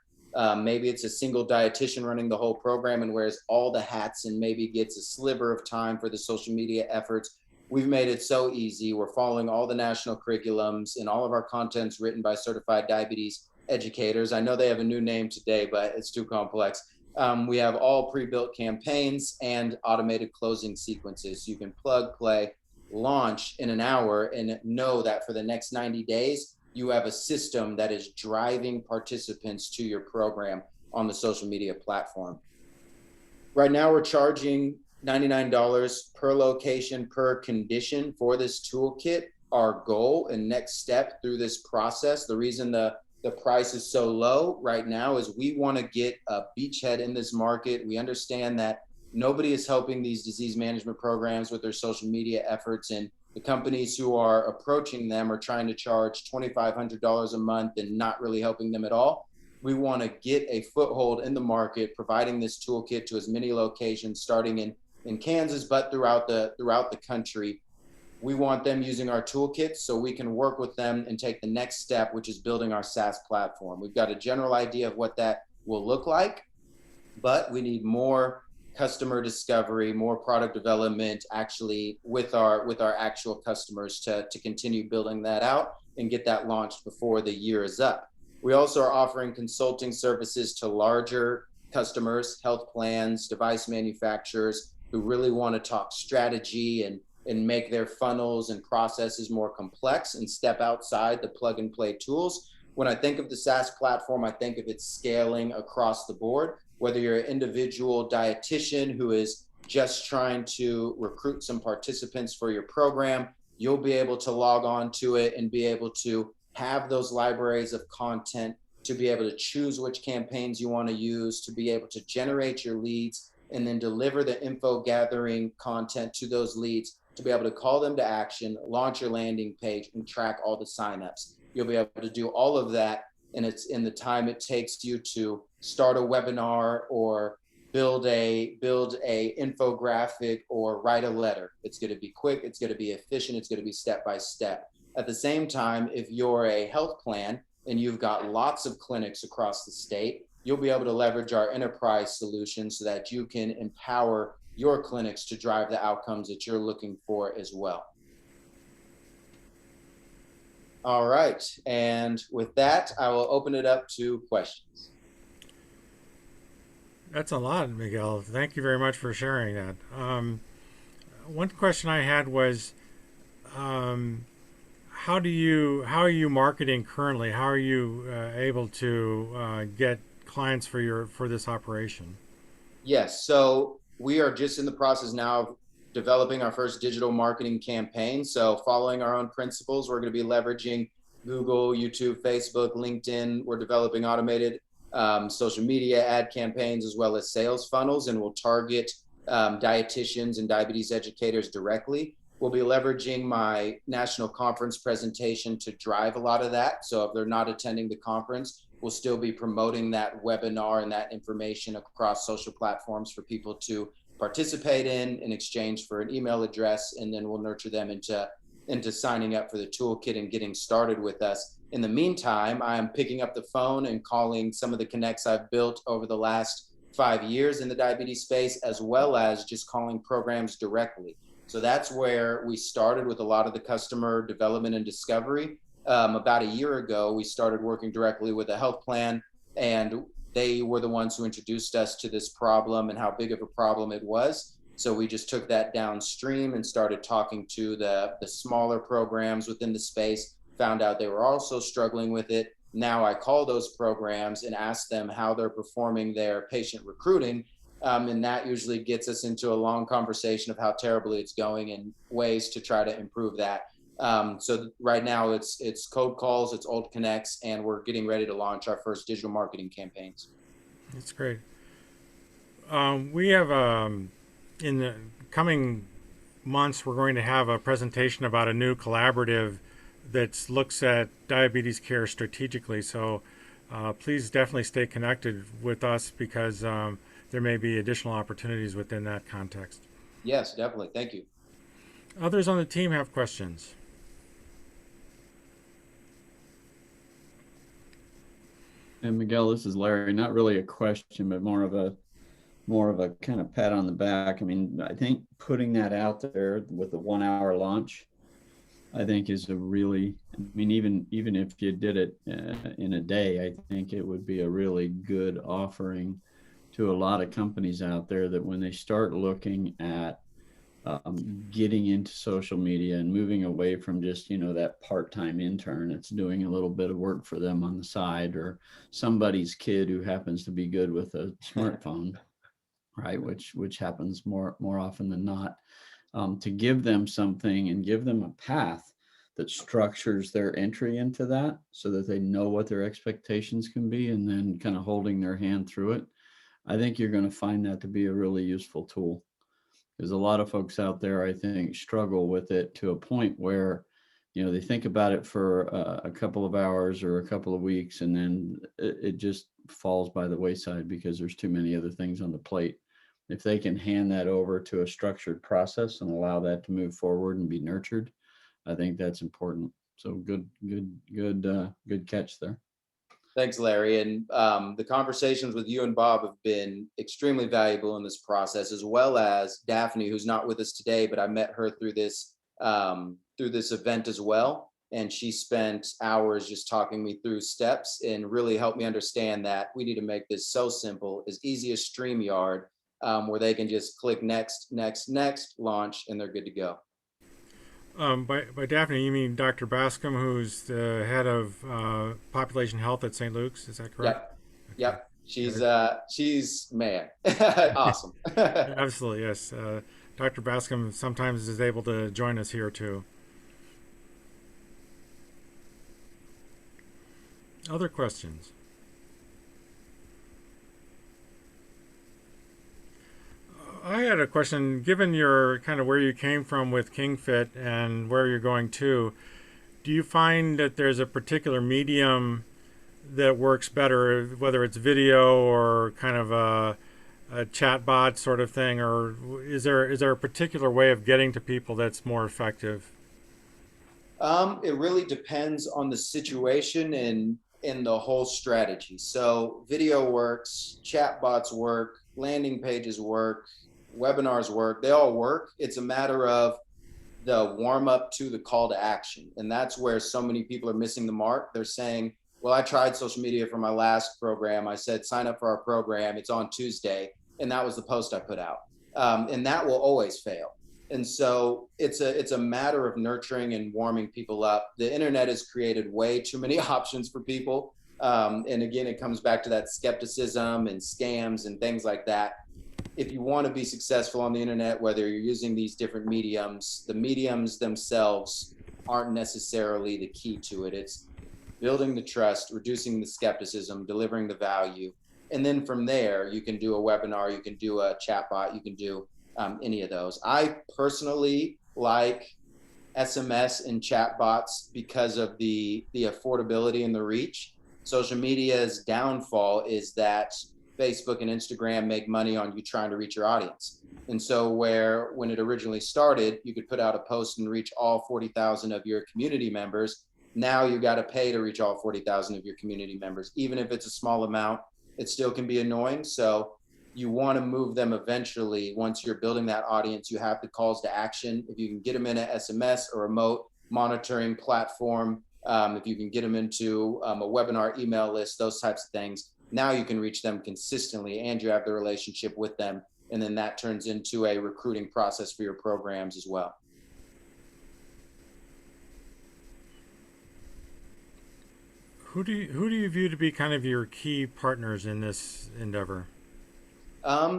Maybe it's a single dietitian running the whole program and wears all the hats and maybe gets a sliver of time for the social media efforts. We've made it so easy. We're following all the national curriculums and all of our content's written by certified diabetes educators. I know they have a new name today, but it's too complex. We have all pre-built campaigns and automated closing sequences. So you can plug, play, launch in 1 hour and know that for the next 90 days, you have a system that is driving participants to your program on the social media platform. Right now, we're charging $99 per location, per condition for this toolkit. Our goal and next step through this process, the reason the price is so low right now is we want to get a beachhead in this market. We understand that nobody is helping these disease management programs with their social media efforts, and the companies who are approaching them are trying to charge $2,500 a month and not really helping them at all. We want to get a foothold in the market, providing this toolkit to as many locations, starting in Kansas, but throughout the country. We want them using our toolkit so we can work with them and take the next step, which is building our SaaS platform. We've got a general idea of what that will look like, but we need more customer discovery, more product development, actually with our actual customers to continue building that out and get that launched before the year is up. We also are offering consulting services to larger customers, health plans, device manufacturers who really want to talk strategy and make their funnels and processes more complex and step outside the plug and play tools. When I think of the SaaS platform, I think of it scaling across the board, whether you're an individual dietitian who is just trying to recruit some participants for your program, you'll be able to log on to it and be able to have those libraries of content to be able to choose which campaigns you want to use, to be able to generate your leads, and then deliver the info gathering content to those leads, to be able to call them to action, launch your landing page, and track all the signups. You'll be able to do all of that, and it's in the time it takes you to start a webinar or build a infographic or write a letter. It's going to be quick, it's going to be efficient, it's going to be step by step. At the same time, if you're a health plan and you've got lots of clinics across the state, you'll be able to leverage our enterprise solution so that you can empower your clinics to drive the outcomes that you're looking for as well. All right, and with that, I will open it up to questions. That's a lot, Miguel. Thank you very much for sharing that. One question I had was, how are you marketing currently? How are you able to get clients for this operation? Yes, so we are just in the process now of developing our first digital marketing campaign. So following our own principles, we're going to be leveraging Google, YouTube, Facebook, LinkedIn. We're developing automated social media ad campaigns as well as sales funnels, and we'll target dietitians and diabetes educators directly. We'll be leveraging my national conference presentation to drive a lot of that. So if they're not attending the conference, we'll still be promoting that webinar and that information across social platforms for people to participate in exchange for an email address, and then we'll nurture them into signing up for the toolkit and getting started with us. In the meantime, I'm picking up the phone and calling some of the connects I've built over the last 5 years in the diabetes space, as well as just calling programs directly. So that's where we started with a lot of the customer development and discovery. About a year ago, we started working directly with a health plan, and they were the ones who introduced us to this problem and how big of a problem it was. So we just took that downstream and started talking to the smaller programs within the space, found out they were also struggling with it. Now I call those programs and ask them how they're performing their patient recruiting. And that usually gets us into a long conversation of how terribly it's going and ways to try to improve that. So right now it's cold calls, it's old connects, and we're getting ready to launch our first digital marketing campaigns. That's great. We have, in the coming months, we're going to have a presentation about a new collaborative that looks at diabetes care strategically. So please definitely stay connected with us, because there may be additional opportunities within that context. Yes, definitely. Thank you. Others on the team have questions. And Miguel, this is Larry. Not really a question, but more of a kind of pat on the back. I mean, I think putting that out there with a 1 hour launch, I think is a really, I mean, even if you did it in a day, I think it would be a really good offering to a lot of companies out there, that when they start looking at getting into social media and moving away from just, that part-time intern that's doing a little bit of work for them on the side, or somebody's kid who happens to be good with a smartphone, right? Which happens more often than not, to give them something and give them a path that structures their entry into that, so that they know what their expectations can be, and then kind of holding their hand through it. I think you're going to find that to be a really useful tool. There's a lot of folks out there, I think, struggle with it to a point where, they think about it for a couple of hours or a couple of weeks, and then it just falls by the wayside because there's too many other things on the plate. If they can hand that over to a structured process and allow that to move forward and be nurtured, I think that's important. So good catch there. Thanks, Larry. And the conversations with you and Bob have been extremely valuable in this process, as well as Daphne, who's not with us today, but I met her through this event as well. And she spent hours just talking me through steps and really helped me understand that we need to make this so simple, as easy as StreamYard, where they can just click next, next, next, launch, and they're good to go. By Daphne, you mean Dr. Bascom, who's the head of population health at St. Luke's? Is that correct? Yep. She's man, awesome. Absolutely, yes. Dr. Bascom sometimes is able to join us here too. Other questions? I had a question. Given your kind of where you came from with KingFit and where you're going to, do you find that there's a particular medium that works better, whether it's video or kind of a chat bot sort of thing, or is there a particular way of getting to people that's more effective? It really depends on the situation and in the whole strategy. So video works, chat bots work, landing pages work, webinars work, they all work. It's a matter of the warm up to the call to action. And that's where so many people are missing the mark. They're saying, well, I tried social media for my last program. I said, sign up for our program. It's on Tuesday. And that was the post I put out. And that will always fail. And so it's a matter of nurturing and warming people up. The internet has created way too many options for people. And again, it comes back to that skepticism and scams and things like that. If you want to be successful on the internet, whether you're using these different mediums, the mediums themselves aren't necessarily the key to it. It's building the trust, reducing the skepticism, delivering the value. And then from there, you can do a webinar, you can do a chatbot, you can do any of those. I personally like SMS and chatbots because of the affordability and the reach. Social media's downfall is that Facebook and Instagram make money on you trying to reach your audience. And so when it originally started, you could put out a post and reach all 40,000 of your community members. Now you got to pay to reach all 40,000 of your community members. Even if it's a small amount, it still can be annoying. So you want to move them eventually. Once you're building that audience, you have the calls to action. If you can get them in an SMS or remote monitoring platform, if you can get them into a webinar email list, those types of things, now you can reach them consistently and you have the relationship with them. And then that turns into a recruiting process for your programs as well. Who do you view to be kind of your key partners in this endeavor?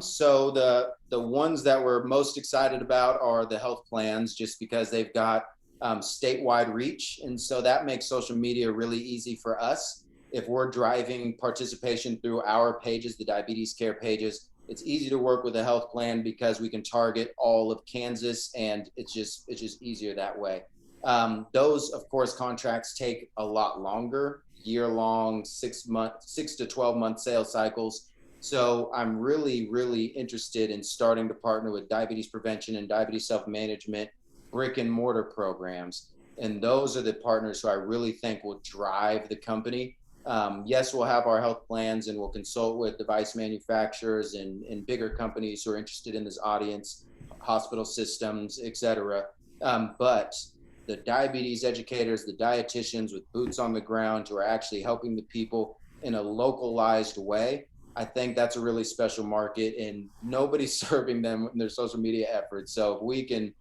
So the ones that we're most excited about are the health plans, just because they've got statewide reach. And so that makes social media really easy for us. If we're driving participation through our pages, the diabetes care pages, it's easy to work with a health plan because we can target all of Kansas, and it's just easier that way. Those, of course, contracts take a lot longer, year-long, 6 to 12 month sales cycles. So I'm really, really interested in starting to partner with diabetes prevention and diabetes self-management brick and mortar programs. And those are the partners who I really think will drive the company. Yes, we'll have our health plans and we'll consult with device manufacturers and bigger companies who are interested in this audience, hospital systems, et cetera. But the diabetes educators, the dietitians with boots on the ground who are actually helping the people in a localized way, I think that's a really special market and nobody's serving them in their social media efforts. So if we can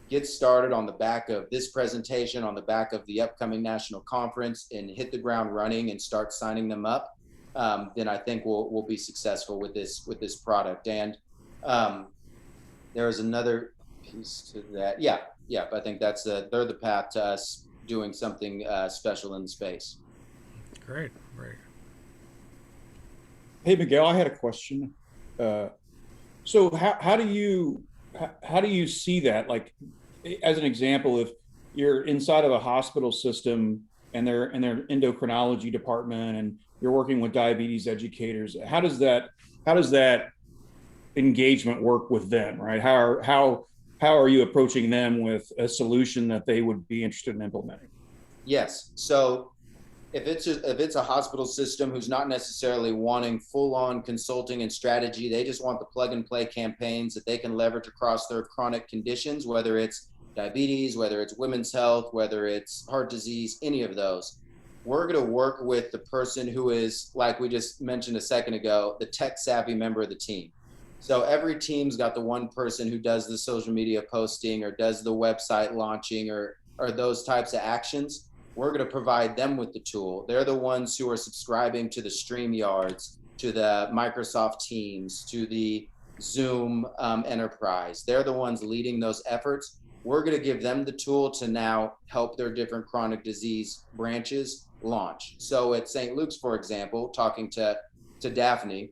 get started on the back of this presentation, on the back of the upcoming national conference, and hit the ground running and start signing them up, then I think we'll be successful with this product. And there is another piece to that. Yeah, I think they're the path to us doing something special in the space. Great. Hey, Miguel, I had a question. So how do you see that? Like, as an example, if you're inside of a hospital system and they're in their endocrinology department and you're working with diabetes educators, how does that engagement work with them, right? How are you approaching them with a solution that they would be interested in implementing? Yes. So If it's a hospital system who's not necessarily wanting full-on consulting and strategy, they just want the plug-and-play campaigns that they can leverage across their chronic conditions, whether it's diabetes, whether it's women's health, whether it's heart disease, any of those. We're going to work with the person who is, like we just mentioned a second ago, the tech-savvy member of the team. So every team's got the one person who does the social media posting or does the website launching or those types of actions. We're going to provide them with the tool. They're the ones who are subscribing to the StreamYards, to the Microsoft Teams, to the Zoom Enterprise. They're the ones leading those efforts. We're going to give them the tool to now help their different chronic disease branches launch. So at St. Luke's, for example, talking to Daphne,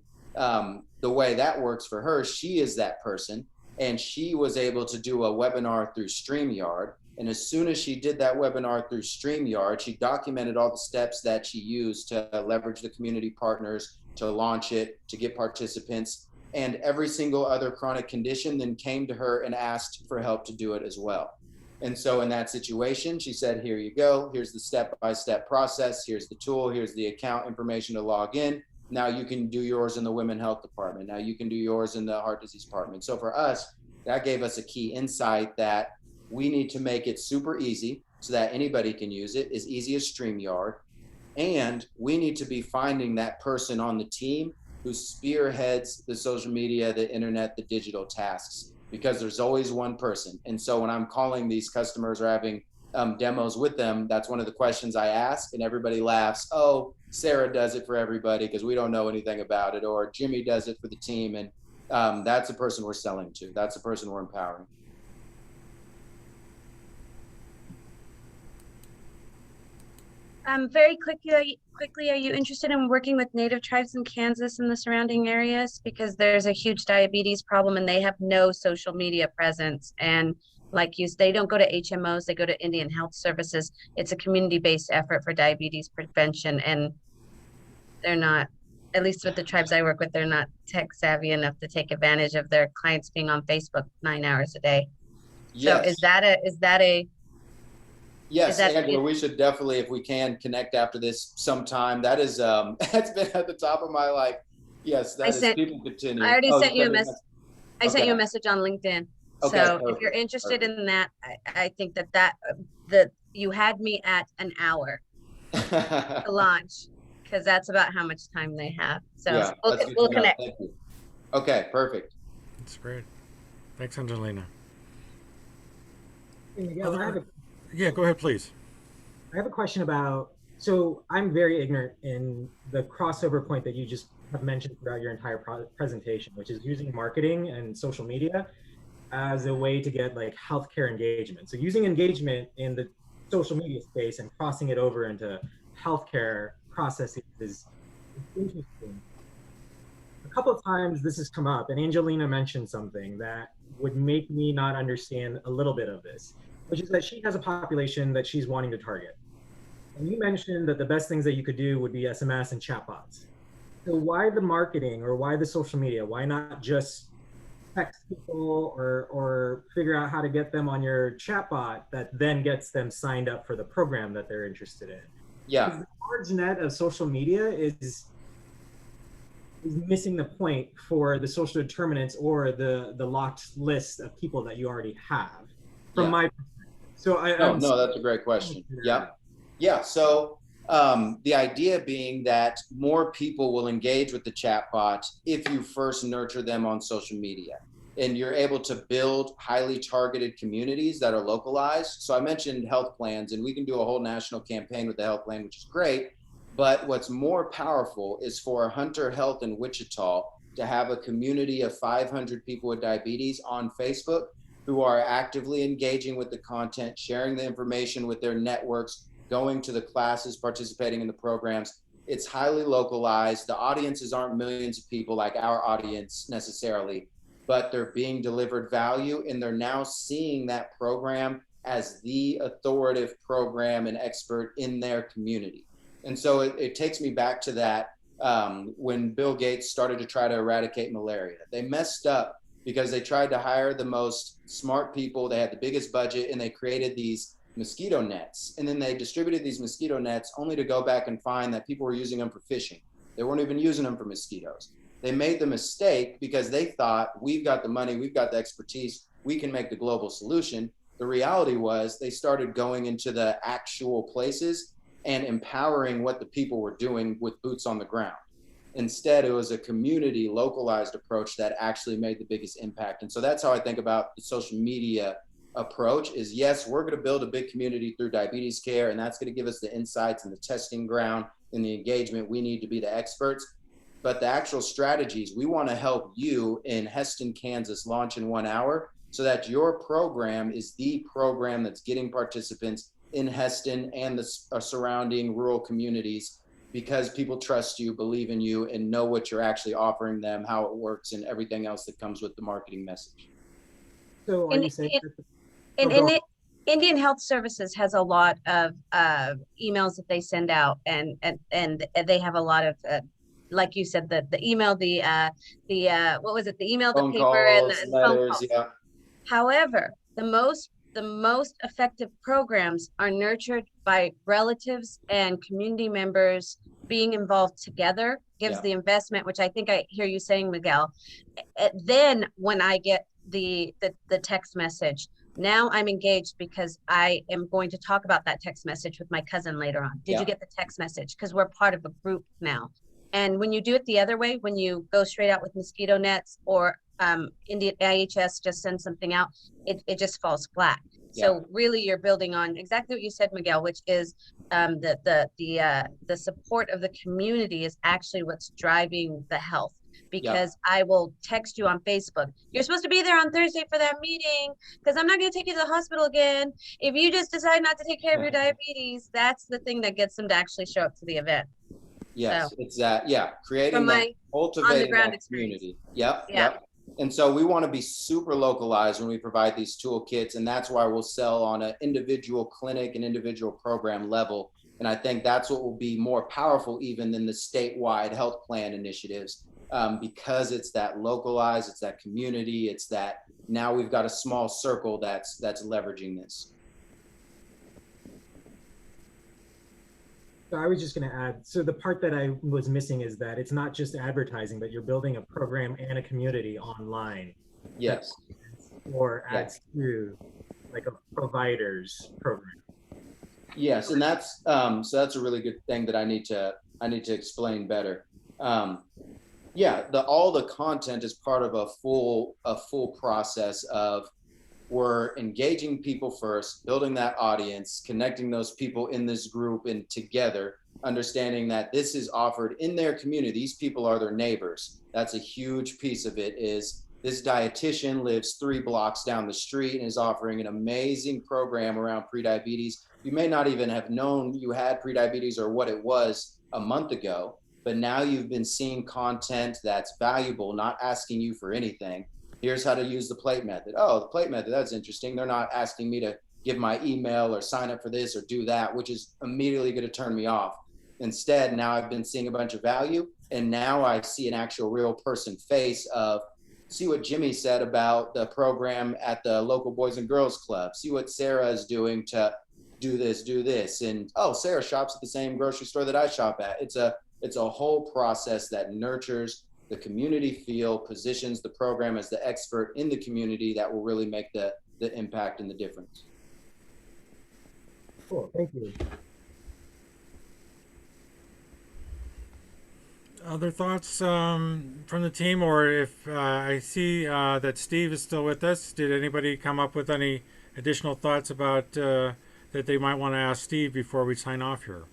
the way that works for her, she is that person, and she was able to do a webinar through StreamYard. And as soon as she did that webinar through StreamYard, she documented all the steps that she used to leverage the community partners, to launch it, to get participants. And every single other chronic condition then came to her and asked for help to do it as well. And so in that situation, she said, here you go. Here's the step-by-step process. Here's the tool. Here's the account information to log in. Now you can do yours in the women's health department. Now you can do yours in the heart disease department. So for us, that gave us a key insight that we need to make it super easy so that anybody can use it, as easy as StreamYard. And we need to be finding that person on the team who spearheads the social media, the internet, the digital tasks, because there's always one person. And so when I'm calling these customers or having demos with them, that's one of the questions I ask, and everybody laughs. Oh, Sarah does it for everybody because we don't know anything about it, or Jimmy does it for the team. And that's the person we're selling to. That's the person we're empowering. Very quickly, are you interested in working with Native tribes in Kansas and the surrounding areas? Because there's a huge diabetes problem and they have no social media presence. And like they don't go to HMOs, they go to Indian Health Services. It's a community-based effort for diabetes prevention. And they're not, at least with the tribes I work with, they're not tech savvy enough to take advantage of their clients being on Facebook 9 hours a day. Yes. So is that a Yes, Angela, we should definitely, if we can, connect after this sometime. That is, that's been at the top of my life. Yes, that is people continue. I already sent you a message. I sent you a message on LinkedIn. Okay, so if you're interested in that, I think that you had me at an hour to launch, because that's about how much time they have. So yeah, we'll connect. Thank you. Okay, perfect. That's great. Thanks, Angelina. Yeah, go ahead, please. I have a question about, so I'm very ignorant in the crossover point that you just have mentioned throughout your entire presentation, which is using marketing and social media as a way to get like healthcare engagement. So using engagement in the social media space and crossing it over into healthcare processes is interesting. A couple of times this has come up, and Angelina mentioned something that would make me not understand a little bit of this, which is that she has a population that she's wanting to target. And you mentioned that the best things that you could do would be SMS and chatbots. So why the marketing, or why the social media? Why not just text people or figure out how to get them on your chatbot that then gets them signed up for the program that they're interested in? Yeah. Because the large net of social media is missing the point for the social determinants or the locked list of people that you already have. From my perspective. So no, that's a great question. Yeah. So the idea being that more people will engage with the chatbot if you first nurture them on social media, and you're able to build highly targeted communities that are localized. So I mentioned health plans, and we can do a whole national campaign with the health plan, which is great. But what's more powerful is for Hunter Health in Wichita to have a community of 500 people with diabetes on Facebook who are actively engaging with the content, sharing the information with their networks, going to the classes, participating in the programs. It's highly localized. The audiences aren't millions of people like our audience necessarily, but they're being delivered value, and they're now seeing that program as the authoritative program and expert in their community. And so it takes me back to that when Bill Gates started to try to eradicate malaria. They messed up because they tried to hire the most smart people. They had the biggest budget, and they created these mosquito nets. And then they distributed these mosquito nets only to go back and find that people were using them for fishing. They weren't even using them for mosquitoes. They made the mistake because they thought, we've got the money, we've got the expertise, we can make the global solution. The reality was they started going into the actual places and empowering what the people were doing with boots on the ground. Instead, it was a community localized approach that actually made the biggest impact. And so that's how I think about the social media approach is, yes, we're going to build a big community through diabetes care, and that's going to give us the insights and the testing ground and the engagement we need to be the experts. But the actual strategies, we want to help you in Heston, Kansas launch in 1 hour so that your program is the program that's getting participants in Heston and the surrounding rural communities, because people trust you, believe in you, and know what you're actually offering them, how it works, and everything else that comes with the marketing message. So are And you saying And, go and Indian Health Services has a lot of emails that they send out, and they have a lot of, like you said, the email, the what was it, the email, the Phone paper, and calls, the phone letters, calls. yeah. However, the most effective programs are nurtured by relatives and community members being involved together, gives Yeah. the investment, which I think I hear you saying, Miguel. Then when I get the text message, now I'm engaged because I am going to talk about that text message with my cousin later on. Did Yeah. you get the text message? Because we're part of a group now. And when you do it the other way, when you go straight out with mosquito nets, or Indian IHS just sends something out, it just falls flat. Yeah. So really, you're building on exactly what you said, Miguel, which is the support of the community is actually what's driving the health. Because I will text you on Facebook, you're supposed to be there on Thursday for that meeting, because I'm not going to take you to the hospital again. If you just decide not to take care of your diabetes, that's the thing that gets them to actually show up to the event. Yes, So, it's that, creating from that, my cultivating on-the-ground that experience. community. Yep, Yeah. yep. And so we want to be super localized when we provide these toolkits, and that's why we'll sell on an individual clinic and individual program level. And I think that's what will be more powerful even than the statewide health plan initiatives, because it's that localized, it's that community, it's that now we've got a small circle that's leveraging this. So I was just going to add, so the part that I was missing is that it's not just advertising, but you're building a program and a community online. Yes. Or adds to like a provider's program. Yes, and that's so that's a really good thing that I need to explain better. All the content is part of a full process of, we're engaging people first, building that audience, connecting those people in this group and together, understanding that this is offered in their community. These people are their neighbors. That's a huge piece of it. Is this dietitian lives 3 blocks down the street and is offering an amazing program around prediabetes. You may not even have known you had prediabetes or what it was a month ago, but now you've been seeing content that's valuable, not asking you for anything. Here's how to use the plate method. Oh, the plate method, that's interesting. They're not asking me to give my email or sign up for this or do that, which is immediately going to turn me off. Instead, now I've been seeing a bunch of value, and now I see an actual real person face of, see what Jimmy said about the program at the local Boys and Girls Club. See what Sarah is doing to do this. And, oh, Sarah shops at the same grocery store that I shop at. It's a whole process that nurtures the community feel, positions the program as the expert in the community that will really make the impact and the difference. Cool, thank you. Other thoughts from the team, or if I see that Steve is still with us, did anybody come up with any additional thoughts about that they might want to ask Steve before we sign off here?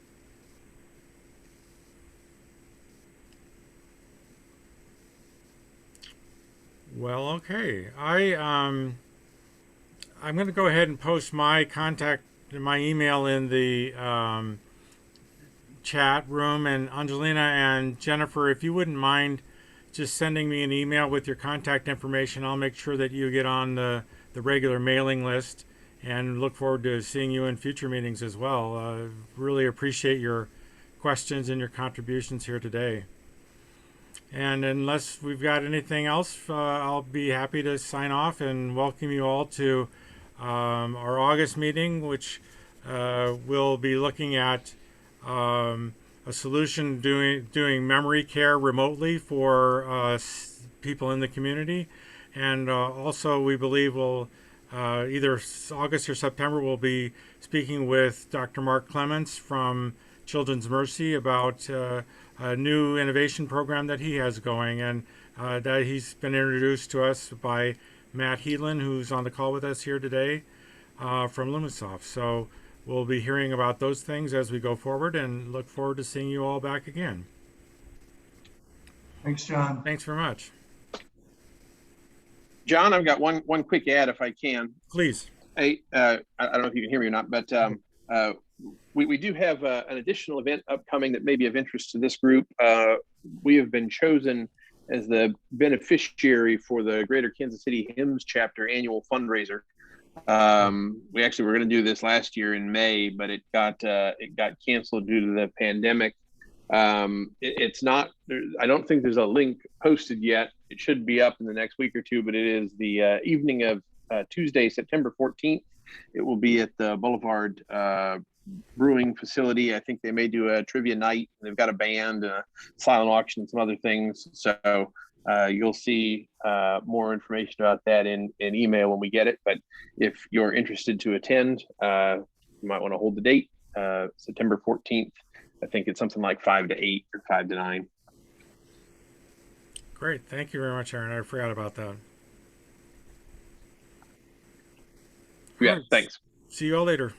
Well, okay. I'm going to go ahead and post my email in the chat room. And Angelina and Jennifer, if you wouldn't mind just sending me an email with your contact information, I'll make sure that you get on the regular mailing list, and look forward to seeing you in future meetings as well. Really appreciate your questions and your contributions here today. And unless we've got anything else, I'll be happy to sign off and welcome you all to our August meeting, which we'll be looking at a solution doing memory care remotely for people in the community, and also we believe we'll either August or September we'll be speaking with Dr. Mark Clements from Children's Mercy about a new innovation program that he has going, and that he's been introduced to us by Matt Heedlin, who's on the call with us here today from Lumisoft. So we'll be hearing about those things as we go forward, and look forward to seeing you all back again. Thanks, John. Thanks very much. John, I've got one quick ad if I can. Please. I don't know if you can hear me or not, but we do have an additional event upcoming that may be of interest to this group. We have been chosen as the beneficiary for the Greater Kansas City Hymns Chapter annual fundraiser. We actually were going to do this last year in May, but it got canceled due to the pandemic. It's not, I don't think there's a link posted yet. It should be up in the next week or two, but it is the evening of Tuesday, September 14th. It will be at the Boulevard Brewing facility. I think they may do a trivia night. They've got a band, a silent auction, and some other things. So you'll see more information about that in email when we get it. But if you're interested to attend, you might want to hold the date, September 14th. I think it's something like 5 to 8 or 5 to 9. Great. Thank you very much, Aaron. I forgot about that. Yeah, Right. thanks. See you all later.